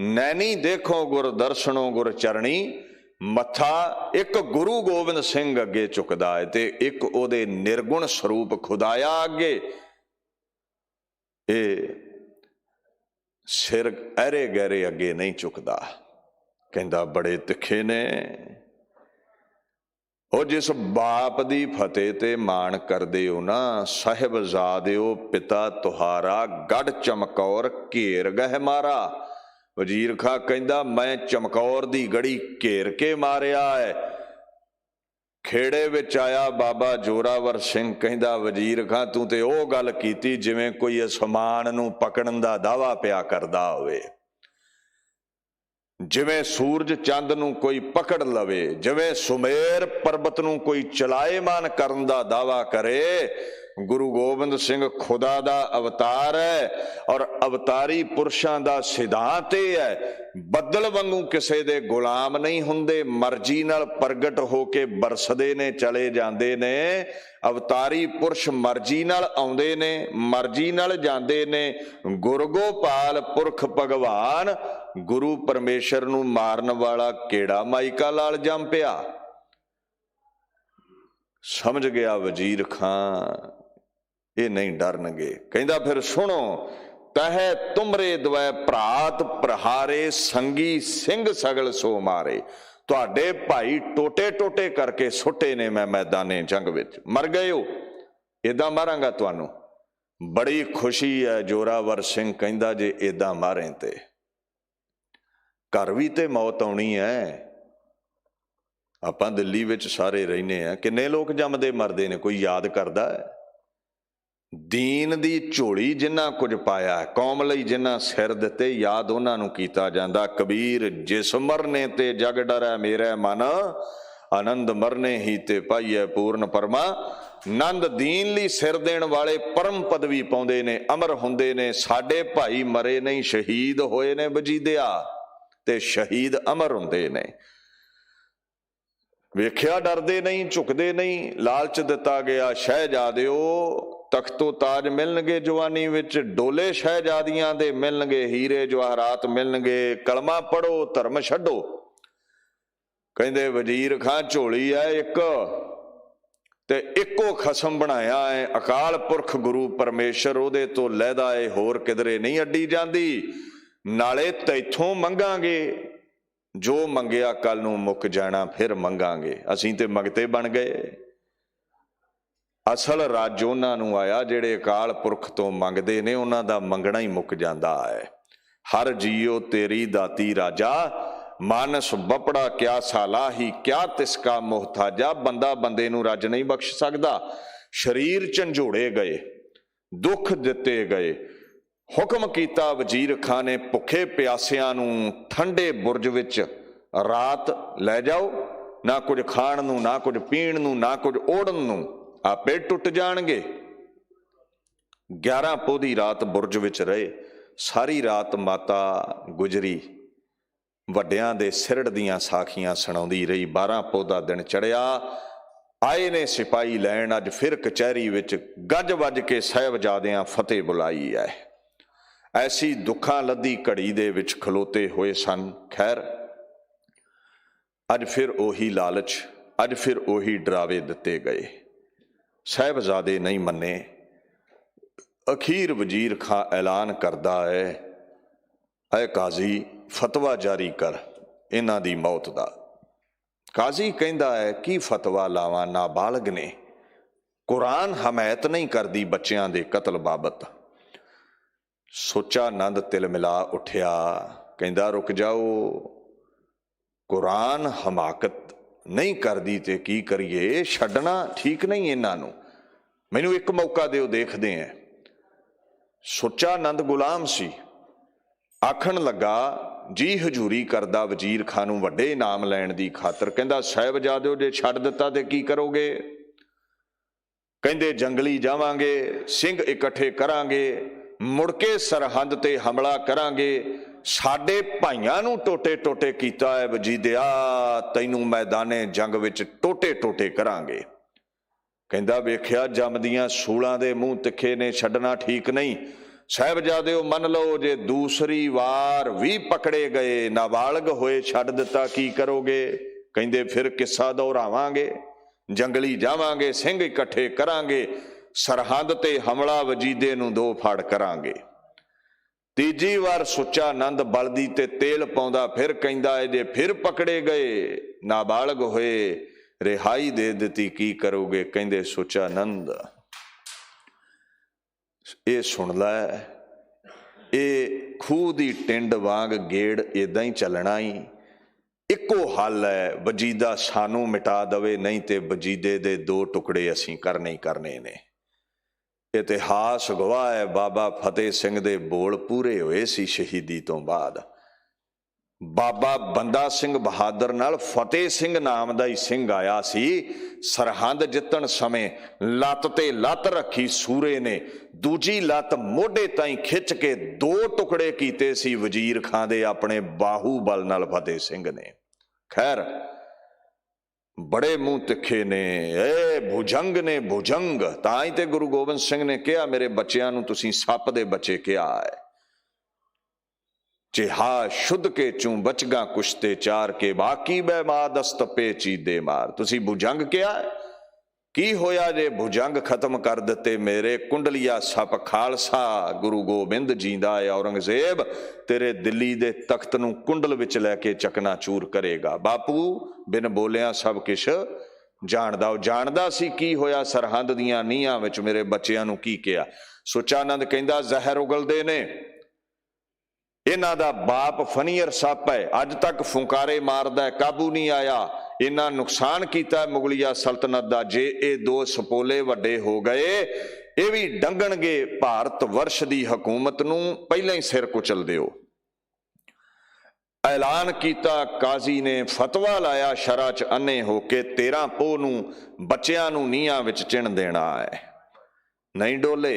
ਨੈਣੀ ਦੇਖੋ ਗੁਰ ਦਰਸ਼ਨੋ ਗੁਰ ਚਰਣੀ। ਮੱਥਾ ਇੱਕ ਗੁਰੂ ਗੋਬਿੰਦ ਸਿੰਘ ਅੱਗੇ ਝੁਕਦਾ ਹੈ ਤੇ ਇੱਕ ਉਹਦੇ ਨਿਰਗੁਣ ਸਰੂਪ ਖੁਦਾਇਆ ਅੱਗੇ। ਇਹ ਸਿਰ ਐਰੇ ਗਹਿਰੇ ਅੱਗੇ ਨਹੀਂ ਝੁਕਦਾ। ਕਹਿੰਦਾ ਬੜੇ ਤਿੱਖੇ ਨੇ। ਉਹ ਜਿਸ ਬਾਪ ਦੀ ਫਤਿਹ ਤੇ ਮਾਣ ਕਰਦੇ ਹੋ ਨਾ, ਸਾਹਿਬਜ਼ਾਦਿਓ ਪਿਤਾ ਤੁਹਾਰਾ ਗੜ ਚਮਕੌਰ ਘੇਰ ਗਹਿ ਮਾਰਾ। ਵਜ਼ੀਰ ਖਾਂ ਕਹਿੰਦਾ ਮੈਂ ਚਮਕੌਰ ਦੀ ਗੜੀ ਘੇਰ ਕੇ ਮਾਰਿਆ ਹੈ। ਖੇੜੇ ਵਿੱਚ ਆਇਆ ਬਾਬਾ ਜੋਰਾਵਰ ਸਿੰਘ, ਕਹਿੰਦਾ ਵਜ਼ੀਰ ਖਾਂ ਤੂੰ ਤੇ ਉਹ ਗੱਲ ਕੀਤੀ ਜਿਵੇਂ ਕੋਈ ਅਸਮਾਨ ਨੂੰ ਪਕੜਨ ਦਾ ਦਾਅਵਾ ਪਿਆ ਕਰਦਾ ਹੋਵੇ, ਜਿਵੇਂ ਸੂਰਜ ਚੰਦ ਨੂੰ ਕੋਈ ਪਕੜ ਲਵੇ, ਜਿਵੇਂ ਸੁਮੇਰ ਪਰਬਤ ਨੂੰ ਕੋਈ ਚਲਾਏਮਾਨ ਕਰਨ ਦਾ ਦਾਅਵਾ ਕਰੇ। ਗੁਰੂ ਗੋਬਿੰਦ ਸਿੰਘ ਖੁਦਾ ਦਾ ਅਵਤਾਰ ਹੈ ਔਰ ਅਵਤਾਰੀ ਪੁਰਸ਼ਾਂ ਦਾ ਸਿਧਾਂਤ ਇਹ ਹੈ, ਬੱਦਲ ਵਾਂਗੂ ਕਿਸੇ ਦੇ ਗੁਲਾਮ ਨਹੀਂ ਹੁੰਦੇ। ਮਰਜ਼ੀ ਨਾਲ ਪ੍ਰਗਟ ਹੋ ਕੇ ਬਰਸਦੇ ਨੇ, ਚਲੇ ਜਾਂਦੇ ਨੇ। ਅਵਤਾਰੀ ਪੁਰਸ਼ ਮਰਜ਼ੀ ਨਾਲ ਆਉਂਦੇ ਨੇ, ਮਰਜ਼ੀ ਨਾਲ ਜਾਂਦੇ ਨੇ। ਗੁਰਗੋਪਾਲ ਪੁਰਖ ਭਗਵਾਨ, ਗੁਰੂ ਪਰਮੇਸ਼ਰ ਨੂੰ ਮਾਰਨ ਵਾਲਾ ਕਿਹੜਾ ਮਾਈਕਾ ਲਾਲ ਜੰਮ ਪਿਆ। ਸਮਝ ਗਿਆ ਵਜ਼ੀਰ ਖਾਂ, ਇਹ ਨਹੀਂ ਡਰਨਗੇ। ਕਹਿੰਦਾ ਫਿਰ ਸੁਣੋ, ਤਹਿ ਤੁਮਰੇ ਦਵੈ ਭਰਾਤ ਪ੍ਰਹਾਰੇ, ਸੰਗੀ ਸਿੰਘ ਸਗਲ ਸੋ ਮਾਰੇ। ਤੁਹਾਡੇ ਭਾਈ ਟੋਟੇ ਟੋਟੇ ਕਰਕੇ ਸੁੱਟੇ ਨੇ ਮੈਂ ਮੈਦਾਨੇ ਜੰਗ ਵਿੱਚ, ਮਰ ਗਏ ਹੋ। ਏਦਾਂ ਮਾਰਾਂਗਾ ਤੁਹਾਨੂੰ, ਬੜੀ ਖੁਸ਼ੀ ਹੈ। ਜੋਰਾਵਰ ਸਿੰਘ ਕਹਿੰਦਾ ਜੇ ਏਦਾਂ ਮਾਰੇ ਤੇ ਘਰ ਵੀ ਤੇ ਮੌਤ ਆਉਣੀ ਹੈ। ਆਪਾਂ ਦਿੱਲੀ ਵਿੱਚ ਸਾਰੇ ਰਹਿੰਦੇ ਆ, ਕਿੰਨੇ ਲੋਕ ਜੰਮਦੇ ਮਰਦੇ ਨੇ, ਕੋਈ ਯਾਦ ਕਰਦਾ ਹੈ? ਦੀਨ ਦੀ ਝੋਲੀ ਜਿਨ੍ਹਾਂ ਕੁਝ ਪਾਇਆ, ਕੌਮ ਲਈ ਜਿਨ੍ਹਾਂ ਸਿਰ ਦਿੱਤੇ, ਯਾਦ ਉਹਨਾਂ ਨੂੰ ਕੀਤਾ ਜਾਂਦਾ। ਕਬੀਰ ਜਿਸ ਮਰਨੇ ਤੇ ਜਗ ਡਰੈ ਮੇਰੇ ਮਨ, ਆਨੰਦ ਮਰਨੇ ਹੀ ਤੇ ਪਾਈਐ ਪੂਰਨ ਪਰਮਾ ਨੰਦ। ਦੀਨ ਲਈ ਸਿਰ ਦੇਣ ਵਾਲੇ ਪਰਮ ਪਦਵੀ ਪਾਉਂਦੇ ਨੇ, ਅਮਰ ਹੁੰਦੇ ਨੇ। ਸਾਡੇ ਭਾਈ ਮਰੇ ਨਹੀਂ, ਸ਼ਹੀਦ ਹੋਏ ਨੇ ਵਜੀਦਿਆ, ਤੇ ਸ਼ਹੀਦ ਅਮਰ ਹੁੰਦੇ ਨੇ। ਵੇਖਿਆ ਡਰਦੇ ਨਹੀਂ, ਝੁਕਦੇ ਨਹੀਂ। ਲਾਲਚ ਦਿੱਤਾ ਗਿਆ ਸ਼ਹਿਜ਼ਾਦਿਓ, ਤਖਤੋ ਤਾਜ ਮਿਲਣਗੇ ਜਵਾਨੀ ਵਿੱਚ, ਡੋਲੇ ਸ਼ਹਿਜ਼ਾਦੀਆਂ ਦੇ ਮਿਲਣਗੇ, ਹੀਰੇ ਜਵਾਹਰਾਤ ਮਿਲਣਗੇ। ਕਲਮਾ ਪੜੋ ਧਰਮ ਛੱਡੋ। ਕਹਿੰਦੇ ਵਜ਼ੀਰ ਖਾਂ ਝੋਲੀ ਹੈ ਇੱਕ, ਤੇ ਇੱਕੋ ਖਸਮ ਬਣਾਇਆ ਹੈ ਅਕਾਲ ਪੁਰਖ ਗੁਰੂ ਪਰਮੇਸ਼ਰ, ਉਹਦੇ ਤੋਂ ਲਹਿਦਾ ਏ ਹੋਰ ਕਿਧਰੇ ਨਹੀਂ ਅੱਡੀ ਜਾਂਦੀ। ਨਾਲੇ ਤੈਥੋਂ ਮੰਗਾਂਗੇ, ਜੋ ਮੰਗਿਆ ਕੱਲ ਨੂੰ ਮੁੱਕ ਜਾਣਾ, ਫਿਰ ਮੰਗਾਂਗੇ। ਅਸੀਂ ਤੇ ਮੰਗਤੇ ਬਣ ਗਏ। ਅਸਲ ਰੱਜ ਉਹਨਾਂ ਨੂੰ ਆਇਆ ਜਿਹੜੇ ਅਕਾਲ ਪੁਰਖ ਤੋਂ ਮੰਗਦੇ ਨੇ, ਉਹਨਾਂ ਦਾ ਮੰਗਣਾ ਹੀ ਮੁੱਕ ਜਾਂਦਾ ਹੈ। ਹਰ ਜੀਓ ਤੇਰੀ ਦਾਤੀ ਰਾਜਾ, ਮਾਨਸ ਬਪੜਾ ਕਿਆ ਸਾਲਾਹੀ, ਕਿਆ ਤਿਸਕਾ ਮੁਹਤਾਜਾ। ਬੰਦਾ ਬੰਦੇ ਨੂੰ ਰੱਜ ਨਹੀਂ ਬਖਸ਼ ਸਕਦਾ। ਸਰੀਰ ਝੰਜੋੜੇ ਗਏ, ਦੁੱਖ ਦਿੱਤੇ ਗਏ। ਹੁਕਮ ਕੀਤਾ ਵਜ਼ੀਰ ਖਾਂ ਨੇ ਭੁੱਖੇ ਪਿਆਸਿਆਂ ਨੂੰ ਠੰਡੇ ਬੁਰਜ ਵਿੱਚ ਰਾਤ ਲੈ ਜਾਓ। ਨਾ ਕੁਝ ਖਾਣ ਨੂੰ, ਨਾ ਕੁਝ ਪੀਣ ਨੂੰ, ਨਾ ਕੁਝ ਓੜਨ ਨੂੰ, ਆਪੇ ਟੁੱਟ ਜਾਣਗੇ। 11 ਪੋਹ ਦੀ ਰਾਤ ਬੁਰਜ ਵਿੱਚ ਰਹੇ। ਸਾਰੀ ਰਾਤ ਮਾਤਾ ਗੁਜਰੀ ਵੱਡਿਆਂ ਦੇ ਸਿਰੜ ਦੀਆਂ ਸਾਖੀਆਂ ਸੁਣਾਉਂਦੀ ਰਹੀ। 12 ਪੋਹ ਦਾ ਦਿਨ ਚੜਿਆ, ਆਏ ਨੇ ਸਿਪਾਹੀ ਲੈਣ। ਅੱਜ ਫਿਰ ਕਚਹਿਰੀ ਵਿੱਚ ਗੱਜ ਵੱਜ ਕੇ ਸਾਹਿਬਜ਼ਾਦਿਆਂ ਫਤਿਹ ਬੁਲਾਈ ਹੈ। ਐਸੀ ਦੁੱਖਾਂ ਲੱਦੀ ਘੜੀ ਦੇ ਵਿੱਚ ਖਲੋਤੇ ਹੋਏ ਸਨ। ਖੈਰ, ਅੱਜ ਫਿਰ ਉਹੀ ਲਾਲਚ, ਅੱਜ ਫਿਰ ਉਹੀ ਡਰਾਵੇ ਦਿੱਤੇ ਗਏ। ਸਾਹਿਬਜ਼ਾਦੇ ਨਹੀਂ ਮੰਨੇ। ਅਖੀਰ ਵਜ਼ੀਰ ਖਾਂ ਐਲਾਨ ਕਰਦਾ ਹੈ, ਐ ਕਾਜ਼ੀ ਫਤਵਾ ਜਾਰੀ ਕਰ ਇਹਨਾਂ ਦੀ ਮੌਤ ਦਾ। ਕਾਜ਼ੀ ਕਹਿੰਦਾ ਹੈ ਕੀ ਫਤਵਾ ਲਾਵਾਂ, ਨਾਬਾਲਗ ਨੇ, ਕੁਰਾਨ ਹਮਾਇਤ ਨਹੀਂ ਕਰਦੀ ਬੱਚਿਆਂ ਦੇ ਕਤਲ ਬਾਬਤ। ਸੋਚਾਨੰਦ ਤਿਲ ਮਿਲਾ ਉੱਠਿਆ, ਕਹਿੰਦਾ ਰੁਕ ਜਾਓ, ਕੁਰਾਨ ਹਮਾਕਤ ਨਹੀਂ ਕਰਦੀ ਤੇ ਕੀ ਕਰੀਏ, ਛੱਡਣਾ ਠੀਕ ਨਹੀਂ ਇਹਨਾਂ ਨੂੰ, ਮੈਨੂੰ ਇੱਕ ਮੌਕਾ ਦਿਓ, ਦੇਖਦੇ ਹਾਂ। ਸੁੱਚਾਨੰਦ ਗੁਲਾਮ ਸੀ, ਆਖਣ ਲੱਗਾ ਜੀ ਹਜ਼ੂਰੀ ਕਰਦਾ ਵਜ਼ੀਰ ਖਾਂ ਨੂੰ ਵੱਡੇ ਇਨਾਮ ਲੈਣ ਦੀ ਖਾਤਰ। ਕਹਿੰਦਾ ਸਾਹਿਬਜ਼ਾਦਿਓ ਜੇ ਛੱਡ ਦਿੱਤਾ ਤੇ ਕੀ ਕਰੋਗੇ? ਕਹਿੰਦੇ ਜੰਗਲੀ ਜਾਵਾਂਗੇ, ਸਿੰਘ ਇਕੱਠੇ ਕਰਾਂਗੇ, ਮੁੜ ਕੇ ਸਰਹੰਦ ਤੇ ਹਮਲਾ ਕਰਾਂਗੇ। ਸਾਡੇ ਭਾਈਆਂ ਨੂੰ ਟੋਟੇ ਟੋਟੇ ਕੀਤਾ ਹੈ ਵਜੀਦਿਆ, ਤੈਨੂੰ ਮੈਦਾਨੇ ਜੰਗ ਵਿੱਚ ਟੋਟੇ ਟੋਟੇ ਕਰਾਂਗੇ। ਕਹਿੰਦਾ ਵੇਖਿਆ ਜੰਮਦੀਆਂ ਸੂਲਾਂ ਦੇ ਮੂੰਹ ਤਿੱਖੇ ਨੇ, ਛੱਡਣਾ ਠੀਕ ਨਹੀਂ। ਸਾਹਿਬਜ਼ਾਦਿਓ ਮੰਨ ਲਓ ਜੇ ਦੂਸਰੀ ਵਾਰ ਵੀ ਪਕੜੇ ਗਏ, ਨਾਬਾਲਗ ਹੋਏ, ਛੱਡ ਦਿੱਤਾ, ਕੀ ਕਰੋਗੇ? ਕਹਿੰਦੇ ਫਿਰ ਕਿੱਸਾ ਦੁਹਰਾਵਾਂਗੇ, ਜੰਗਲੀ ਜਾਵਾਂਗੇ, ਸਿੰਘ ਇਕੱਠੇ ਕਰਾਂਗੇ, ਸਰਹੰਦ ਤੇ ਹਮਲਾ ਵਜੀਦੇ ਨੂੰ ਦੋ ਫੜ ਕਰਾਂਗੇ। ਤੀਜੀ ਵਾਰ ਸੁੱਚਾਨੰਦ ਬਲਦੀ ਤੇ ਤੇਲ ਪਾਉਂਦਾ, ਫਿਰ ਕਹਿੰਦਾ ਹੈ ਜੇ ਫਿਰ ਪਕੜੇ ਗਏ, ਨਾਬਾਲਗ ਹੋਏ, ਰਿਹਾਈ ਦੇ ਦਿੱਤੀ, ਕੀ ਕਰੋਗੇ? ਕਹਿੰਦੇ ਸੁੱਚਾਨੰਦ ਇਹ ਸੁਣ ਲੈ, ਇਹ ਖੂਹ ਦੀ ਟਿੰਡ ਵਾਂਗ ਗੇੜ ਏਦਾਂ ਹੀ ਚੱਲਣਾ ਹੀ, ਇੱਕੋ ਹੱਲ ਹੈ, ਵਜੀਦਾ ਸਾਨੂੰ ਮਿਟਾ ਦਵੇ, ਨਹੀਂ ਤੇ ਵਜੀਦੇ ਦੇ ਦੋ ਟੁਕੜੇ ਅਸੀਂ ਕਰਨੇ ਹੀ ਕਰਨੇ ਨੇ। ਇਤਿਹਾਸ ਗਵਾਹ ਹੈ, ਬਾਬਾ ਫਤਿਹ ਸਿੰਘ ਦੇ ਬੋਲ ਪੂਰੇ ਹੋਏ ਸੀ ਸ਼ਹੀਦੀ ਤੋਂ ਬਾਅਦ। ਬਾਬਾ ਬੰਦਾ ਸਿੰਘ ਬਹਾਦਰ ਨਾਲ ਫਤਿਹ ਸਿੰਘ ਨਾਮ ਦਾ ਹੀ ਸਿੰਘ ਆਇਆ ਸੀ। ਸਰਹੰਦ ਜਿੱਤਣ ਸਮੇਂ ਲੱਤ ਤੇ ਲੱਤ ਰੱਖੀ ਸੂਰੇ ਨੇ, ਦੂਜੀ ਲੱਤ ਮੋਢੇ ਤਾਈਂ ਖਿੱਚ ਕੇ ਦੋ ਟੁਕੜੇ ਕੀਤੇ ਸੀ ਵਜ਼ੀਰ ਖਾਂ ਦੇ ਆਪਣੇ ਬਾਹੂਬਲ ਨਾਲ ਫਤਿਹ ਸਿੰਘ ਨੇ। ਖੈਰ ਬੜੇ ਮੂੰਹ ਤਿੱਖੇ ਨੇ, ਇਹ ਭੁਜੰਗ ਨੇ, ਭੁਜੰਗ। ਤਾਂ ਹੀ ਤੇ ਗੁਰੂ ਗੋਬਿੰਦ ਸਿੰਘ ਨੇ ਕਿਹਾ ਮੇਰੇ ਬੱਚਿਆਂ ਨੂੰ ਤੁਸੀਂ ਸੱਪ ਦੇ ਬੱਚੇ ਕਿਹਾ ਹੈ। ਚਿਹਾ ਸ਼ੁੱਧ ਕੇ ਚੂੰ ਬਚਗਾ ਕੁਸ਼ਤੇ ਚਾਰ ਕੇ, ਬਾਕੀ ਬੈਮਾਦਸਤ ਪੇਚੀਦੇ ਮਾਰ। ਤੁਸੀਂ ਭੁਜੰਗ ਕਿਹਾ, ਕੀ ਹੋਇਆ ਜੇ ਭੁਜੰਗ ਖਤਮ ਕਰ ਦਿੱਤੇ ਮੇਰੇ? ਕੁੰਡਲੀਆ ਸੱਪ ਖਾਲਸਾ ਗੁਰੂ ਗੋਬਿੰਦ ਜੀਂਦਾ ਹੈ, ਔਰੰਗਜ਼ੇਬ ਤੇਰੇ ਦਿੱਲੀ ਦੇ ਤਖਤ ਨੂੰ ਕੁੰਡਲ ਵਿੱਚ ਲੈ ਕੇ ਚਕਨਾ ਚੂਰ ਕਰੇਗਾ। ਬਾਪੂ ਬਿਨ ਬੋਲਿਆ ਸਭ ਕਿਛ ਜਾਣਦਾ। ਉਹ ਜਾਣਦਾ ਸੀ ਕੀ ਹੋਇਆ ਸਰਹੰਦ ਦੀਆਂ ਨੀਹਾਂ ਵਿੱਚ, ਮੇਰੇ ਬੱਚਿਆਂ ਨੂੰ ਕੀ ਕਿਹਾ। ਸੁੱਚਾਨੰਦ ਕਹਿੰਦਾ ਜ਼ਹਿਰ ਉਗਲਦੇ ਨੇ, ਇਹਨਾਂ ਦਾ ਬਾਪ ਫਨੀਅਰ ਸੱਪ ਹੈ, ਅੱਜ ਤੱਕ ਫੁੰਕਾਰੇ ਮਾਰਦਾ, ਕਾਬੂ ਨਹੀਂ ਆਇਆ, ਇਹਨਾਂ ਨੁਕਸਾਨ ਕੀਤਾ ਮੁਗਲਿਆ ਸਲਤਨਤ ਦਾ। ਜੇ ਇਹ ਦੋ ਸਪੋਲੇ ਵੱਡੇ ਹੋ ਗਏ, ਇਹ ਵੀ ਡੰਗਣਗੇ ਭਾਰਤ ਵਰਸ਼ ਦੀ ਹਕੂਮਤ ਨੂੰ, ਪਹਿਲਾਂ ਹੀ ਸਿਰ ਕੁਚਲ ਦਿਓ। ਐਲਾਨ ਕੀਤਾ, ਕਾਜ਼ੀ ਨੇ ਫਤਵਾ ਲਾਇਆ ਸ਼ਰਅ 'ਚ ਅੰਨੇ ਹੋ ਕੇ, 13 ਪੋਹ ਨੂੰ ਬੱਚਿਆਂ ਨੂੰ ਨੀਹਾਂ ਵਿੱਚ ਚਿਣ ਦੇਣਾ ਹੈ। ਨਹੀਂ ਡੋਲੇ।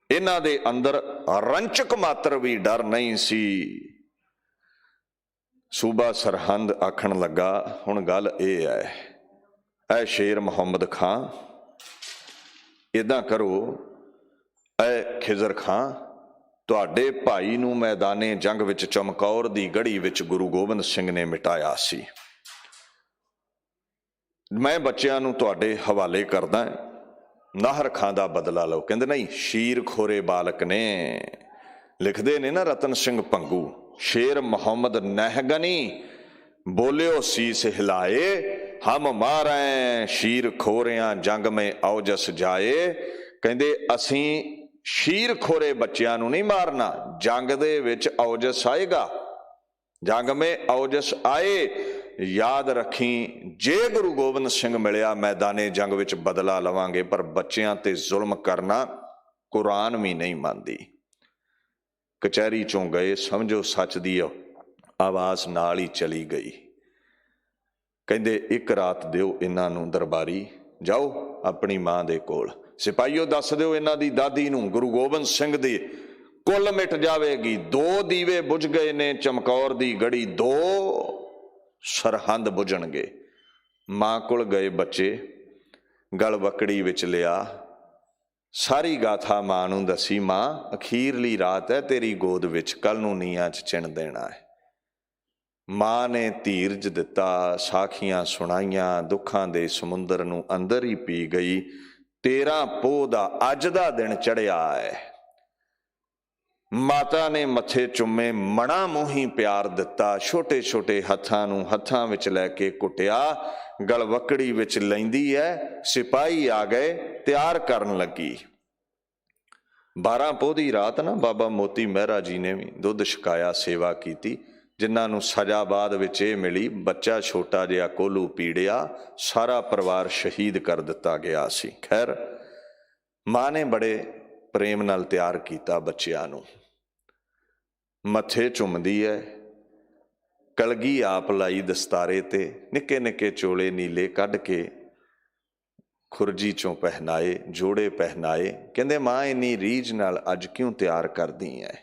ਇਹਨਾਂ ਦੇ ਅੰਦਰ ਰੰਚਕ ਮਾਤਰ ਵੀ ਡਰ ਨਹੀਂ ਸੀ। ਸੂਬਾ ਸਰਹੰਦ ਆਖਣ ਲੱਗਾ, ਹੁਣ ਗੱਲ ਇਹ ਹੈ, ਐ ਸ਼ੇਰ ਮੁਹੰਮਦ ਖਾਂ, ਇੱਦਾਂ ਕਰੋ, ਐ ਖਿਜ਼ਰ ਖਾਂ, ਤੁਹਾਡੇ ਭਾਈ ਨੂੰ ਮੈਦਾਨੇ ਜੰਗ ਵਿੱਚ ਚਮਕੌਰ ਦੀ ਗੜੀ ਵਿੱਚ ਗੁਰੂ ਗੋਬਿੰਦ ਸਿੰਘ ਨੇ ਮਿਟਾਇਆ ਸੀ। ਮੈਂ ਬੱਚਿਆਂ ਨੂੰ ਤੁਹਾਡੇ ਹਵਾਲੇ ਕਰਦਾ, ਨਾਹਰ ਖਾਂ ਦਾ ਬਦਲਾ ਲਓ। ਕਹਿੰਦੇ ਨਹੀਂ, ਸ਼ੀਰ ਖੋਰੇ ਬਾਲਕ ਨੇ। ਲਿਖਦੇ ਨੇ ਨਾ ਰਤਨ ਸਿੰਘ ਭੰਗੂ, ਸ਼ੇਰ ਮੁਹੰਮਦ ਨਹਿਗਨੀ ਬੋਲਿਓ ਸੀਸ ਹਿਲਾਏ, ਹਮ ਮਾਰੈ ਸ਼ੀਰ ਖੋਰਿਆਂ ਜੰਗ ਮੇਂ ਔਜਸ ਜਾਏ। ਕਹਿੰਦੇ ਅਸੀਂ ਸ਼ੀਰ ਖੋਰੇ ਬੱਚਿਆਂ ਨੂੰ ਨਹੀਂ ਮਾਰਨਾ, ਜੰਗ ਦੇ ਵਿੱਚ ਔਜਸ ਆਏਗਾ, ਜੰਗ ਮੇਂ ਔਜਸ ਆਏ। ਯਾਦ ਰੱਖੀ, ਜੇ ਗੁਰੂ ਗੋਬਿੰਦ ਸਿੰਘ ਮਿਲਿਆ ਮੈਦਾਨੇ ਜੰਗ ਵਿੱਚ ਬਦਲਾ ਲਵਾਂਗੇ, ਪਰ ਬੱਚਿਆਂ ਤੇ ਜ਼ੁਲਮ ਕਰਨਾ ਕੁਰਾਨ ਵੀ ਨਹੀਂ ਮੰਨਦੀ। ਕਚਹਿਰੀ ਚੋਂ ਗਏ, ਸਮਝੋ ਸੱਚ ਦੀ ਆਵਾਜ਼ ਨਾਲ ਹੀ ਚਲੀ ਗਈ। ਕਹਿੰਦੇ ਇੱਕ ਰਾਤ ਦਿਓ ਇਹਨਾਂ ਨੂੰ ਦਰਬਾਰੀ, ਜਾਓ ਆਪਣੀ ਮਾਂ ਦੇ ਕੋਲ, ਸਿਪਾਹੀਓ ਦੱਸ ਦਿਓ ਇਹਨਾਂ ਦੀ ਦਾਦੀ ਨੂੰ ਗੁਰੂ ਗੋਬਿੰਦ ਸਿੰਘ ਦੀ ਕੁੱਲ ਮਿਟ ਜਾਵੇਗੀ। 2 ਦੀਵੇ ਬੁਝ ਗਏ ਨੇ ਚਮਕੌਰ ਦੀ ਗੜੀ, 2 ਸਰਹੰਦ ਬੁਝਣਗੇ। ਮਾਂ ਕੋਲ ਗਏ ਬੱਚੇ, ਗਲ ਵਕੜੀ ਵਿੱਚ ਲਿਆ, ਸਾਰੀ ਗਾਥਾ ਮਾਂ ਨੂੰ ਦੱਸੀ। ਮਾਂ, ਅਖੀਰਲੀ ਰਾਤ ਹੈ ਤੇਰੀ ਗੋਦ ਵਿੱਚ, ਕੱਲ ਨੂੰ ਨੀਹਾਂ 'ਚ ਚਿਣ ਦੇਣਾ ਹੈ। ਮਾਂ ਨੇ ਧੀਰਜ ਦਿੱਤਾ, ਸਾਖੀਆਂ ਸੁਣਾਈਆਂ, ਦੁੱਖਾਂ ਦੇ ਸਮੁੰਦਰ ਨੂੰ ਅੰਦਰ ਹੀ ਪੀ ਗਈ। 13 ਪੋਹ ਦਾ ਅੱਜ ਦਾ ਦਿਨ ਚੜਿਆ ਹੈ। ਮਾਤਾ ਨੇ ਮੱਥੇ ਚੁੰਮੇ, ਮਣਾ ਮੂੰਹੀਂ ਪਿਆਰ ਦਿੱਤਾ, ਛੋਟੇ ਛੋਟੇ ਹੱਥਾਂ ਨੂੰ ਹੱਥਾਂ ਵਿੱਚ ਲੈ ਕੇ ਕੁੱਟਿਆ, ਗਲਵੱਕੜੀ ਵਿੱਚ ਲੈਂਦੀ ਹੈ। ਸਿਪਾਹੀ ਆ ਗਏ, ਤਿਆਰ ਕਰਨ ਲੱਗੀ। 12 ਪੋਹ ਦੀ ਰਾਤ ਨਾ ਬਾਬਾ ਮੋਤੀ ਮਹਿਰਾ ਜੀ ਨੇ ਵੀ ਦੁੱਧ ਛਕਾਇਆ, ਸੇਵਾ ਕੀਤੀ, ਜਿਨ੍ਹਾਂ ਨੂੰ ਸਜ਼ਾ ਬਾਅਦ ਵਿੱਚ ਇਹ ਮਿਲੀ, ਬੱਚਾ ਛੋਟਾ ਜਿਹਾ ਕੋਲੂ ਪੀੜਿਆ, ਸਾਰਾ ਪਰਿਵਾਰ ਸ਼ਹੀਦ ਕਰ ਦਿੱਤਾ ਗਿਆ ਸੀ। ਖੈਰ, ਮਾਂ ਨੇ ਬੜੇ ਪ੍ਰੇਮ ਨਾਲ ਤਿਆਰ ਕੀਤਾ ਬੱਚਿਆਂ ਨੂੰ। ਮੱਥੇ ਚੁੰਮਦੀ ਹੈ, ਕਲਗੀ ਆਪ ਲਾਈ ਦਸਤਾਰੇ ਤੇ, ਨਿੱਕੇ ਨਿੱਕੇ ਚੋਲੇ ਨੀਲੇ ਕੱਢ ਕੇ ਖੁਰਜੀ ਚੋਂ ਪਹਿਨਾਏ, ਜੋੜੇ ਪਹਿਨਾਏ। ਕਹਿੰਦੇ ਮਾਂ ਇੰਨੀ ਰੀਝ ਨਾਲ ਅੱਜ ਕਿਉਂ ਤਿਆਰ ਕਰਦੀ ਹੈ?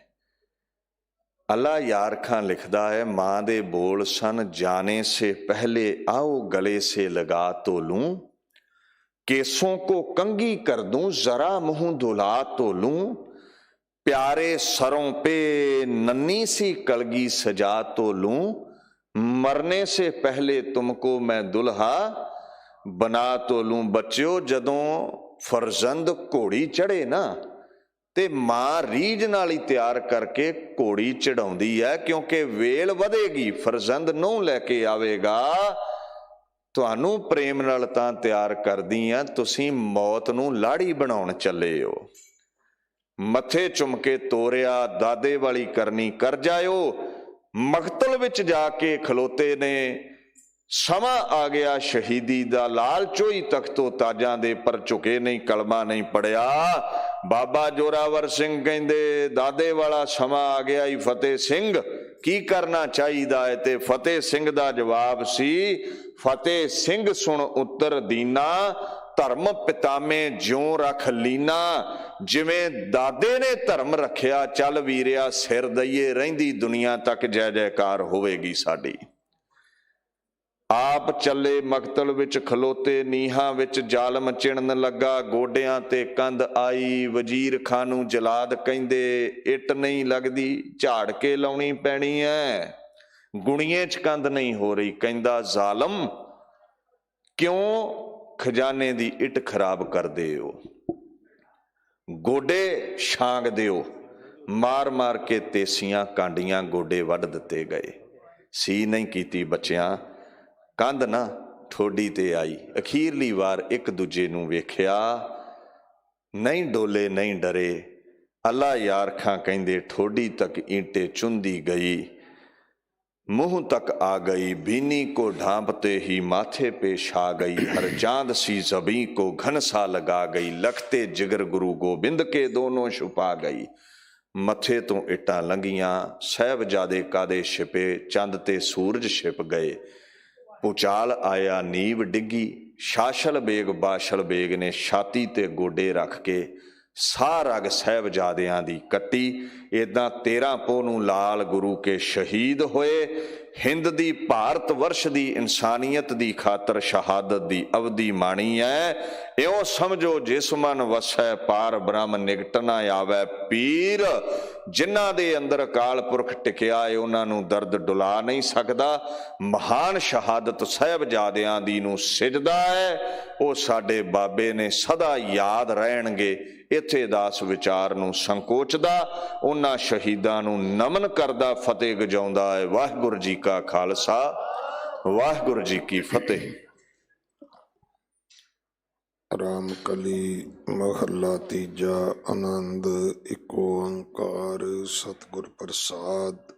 ਅੱਲਾ ਯਾਰ ਖਾਂ ਲਿਖਦਾ ਹੈ, ਮਾਂ ਦੇ ਬੋਲ ਸਨ, ਜਾਣੇ ਸੇ ਪਹਿਲੇ ਆਓ ਗਲੇ ਸੇ ਲਗਾ ਤੋ ਲੂੰ, केसों को कंगी कर दूं, जरा मुंह धुला तो लूं, प्यारे सरों पे नन्ही सी कलगी सजा तो लूं, मरने से पहले तुमको मैं दुल्हा बना तो लूं। बच्चों, जदों फरजंद घोड़ी चढ़े ना, ते मां रीझ नाल ही तैयार करके घोड़ी चढ़ाउंदी है, क्योंकि वेल वधेगी, फरजंद नूं लैके आवेगा। ਤੁਹਾਨੂੰ ਪ੍ਰੇਮ ਨਾਲ ਤਾਂ ਤਿਆਰ ਕਰਦੀ ਆ, ਤੁਸੀਂ ਮੌਤ ਨੂੰ ਲਾੜੀ ਬਣਾਉਣ ਚੱਲੇ ਹੋ। ਮੱਥੇ ਚੁੰਮ ਕੇ ਤੋਰਿਆ, ਦਾਦੇ ਵਾਲੀ ਕਰਨੀ ਕਰ ਜਾਇਓ। ਮਕਤਲ ਵਿੱਚ ਜਾ ਕੇ ਖਲੋਤੇ ਨੇ, ਸਮਾਂ ਆ ਗਿਆ ਸ਼ਹੀਦੀ ਦਾ, ਲਾਲ ਚੋਈ ਤਖਤੋ ਤਾਜਾਂ ਦੇ, ਪਰ ਝੁਕੇ ਨਹੀਂ, ਕਲਮਾ ਨਹੀਂ ਪੜਿਆ। ਬਾਬਾ ਜੋਰਾਵਰ ਸਿੰਘ ਕਹਿੰਦੇ, ਦਾਦੇ ਵਾਲਾ ਸਮਾਂ ਆ ਗਿਆ ਈ ਫਤਿਹ ਸਿੰਘ, ਕੀ ਕਰਨਾ ਚਾਹੀਦਾ ਹੈ? ਤੇ ਫਤਿਹ ਸਿੰਘ ਦਾ ਜਵਾਬ ਸੀ, ਫਤਿਹ ਸਿੰਘ ਸੁਣ ਉੱਤਰ ਦੀਨਾ, ਧਰਮ ਪਿਤਾਮੇ ਜਿਉਂ ਰੱਖ ਲੀਨਾ। ਜਿਵੇਂ ਦਾਦੇ ਨੇ ਧਰਮ ਰੱਖਿਆ, ਚੱਲ ਵੀਰਿਆ ਸਿਰ ਦਈਏ, ਰਹਿੰਦੀ ਦੁਨੀਆ ਤੱਕ ਜੈ ਜੈਕਾਰ ਹੋਵੇਗੀ ਸਾਡੀ। ਆਪ ਚੱਲੇ ਮਕਤਲ ਵਿੱਚ ਖਲੋਤੇ, ਨੀਹਾਂ ਵਿੱਚ ਜ਼ਾਲਮ ਚਿਣਨ ਲੱਗਾ, ਗੋਡਿਆਂ ਤੇ ਕੰਧ ਆਈ। ਵਜ਼ੀਰ ਖਾਂ ਨੂੰ ਜਲਾਦ ਕਹਿੰਦੇ, ਇੱਟ ਨਹੀਂ ਲੱਗਦੀ, ਝਾੜ ਕੇ ਲਾਉਣੀ ਪੈਣੀ ਹੈ, ਗੁਣੀਏ 'ਚ ਕੰਧ ਨਹੀਂ ਹੋ ਰਹੀ। ਕਹਿੰਦਾ, ਜ਼ਾਲਮ ਕਿਉਂ ਖਜ਼ਾਨੇ ਦੀ ਇੱਟ ਖਰਾਬ ਕਰਦੇ ਹੋ? ਗੋਡੇ ਛਾਂਗ ਦਿਓ। ਮਾਰ ਮਾਰ ਕੇ ਤੇਸੀਆਂ ਕਾਂਡੀਆਂ, ਗੋਡੇ ਵੱਢ ਦਿੱਤੇ ਗਏ। ਸੀ ਨਹੀਂ ਕੀਤੀ ਬੱਚਿਆਂ, ਕੰਧ ਨਾ ਠੋਡੀ ਤੇ ਆਈ। ਅਖੀਰਲੀ ਵਾਰ ਇੱਕ ਦੂਜੇ ਨੂੰ ਵੇਖਿਆ, ਨਹੀਂ ਡੋਲੇ ਨਹੀਂ ਡਰੇ। ਅੱਲਾ ਯਾਰਖਾਂ ਕਹਿੰਦੇ ਠੋਡੀ ਤੱਕ ਈਂਟੇ ਚੁੰਦੀ ਗਈ, मुँह तक आ गई, बीनी को ढांपते ही माथे पे छा गई, हर चांद सी जबी को घन सा लगा गई, लखते जिगर गुरु गोबिंद के दोनों छुपा गई। मथे तो इट्टां लंघियां, साहिबजादे कादे छिपे, चंद ते सूरज छिप गए। भूचाल आया, नीव डिग्गी, शाशल बेग बाशल बेग ने छाती ते गोडे रख के ਸਾਹ ਰਗ ਸਾਹਿਬਜ਼ਾਦਿਆਂ ਦੀ ਕੱਟੀ। ਇੱਦਾਂ 13 ਪੋਹ ਨੂੰ ਲਾਲ ਗੁਰੂ ਕੇ ਸ਼ਹੀਦ ਹੋਏ। ਹਿੰਦ ਦੀ, ਭਾਰਤ ਵਰਸ਼ ਦੀ ਇਨਸਾਨੀਅਤ ਦੀ ਖਾਤਰ ਸ਼ਹਾਦਤ ਦੀ ਅਵਧੀ ਮਾਣੀ ਹੈ। ਇਉਂ ਸਮਝੋ ਜਿਸ ਮਨ ਵਸੈ ਪਾਰ ਬ੍ਰਹਮ ਨਿਕਟ ਨਾ ਆਵੈ ਪੀਰ। ਜਿਨ੍ਹਾਂ ਦੇ ਅੰਦਰ ਅਕਾਲ ਪੁਰਖ ਟਿਕਿਆ ਏ ਉਹਨਾਂ ਨੂੰ ਦਰਦ ਡੁਲਾ ਨਹੀਂ ਸਕਦਾ। ਮਹਾਨ ਸ਼ਹਾਦਤ ਸਾਹਿਬਜ਼ਾਦਿਆਂ ਦੀ ਨੂੰ ਸਿਜਦਾ ਹੈ। ਉਹ ਸਾਡੇ ਬਾਬੇ ਨੇ ਸਦਾ ਯਾਦ ਰਹਿਣਗੇ। ਇੱਥੇ ਦਾਸ ਵਿਚਾਰ ਨੂੰ ਸੰਕੋਚਦਾ, ਉਹਨਾਂ ਸ਼ਹੀਦਾਂ ਨੂੰ ਨਮਨ ਕਰਦਾ ਫਤਿਹ ਗਜਾਉਂਦਾ ਹੈ। ਵਾਹਿਗੁਰੂ ਜੀ ਕਾ ਖਾਲਸਾ, ਵਾਹਿਗੁਰੂ ਜੀ ਕੀ ਫਤਿਹ। ਰਾਮ ਕਲੀ ਮਹੱਲਾ ਤੀਜਾ। ਆਨੰਦ ਏਕ ਓੰਕਾਰ ਸਤਿਗੁਰ ਪ੍ਰਸਾਦ।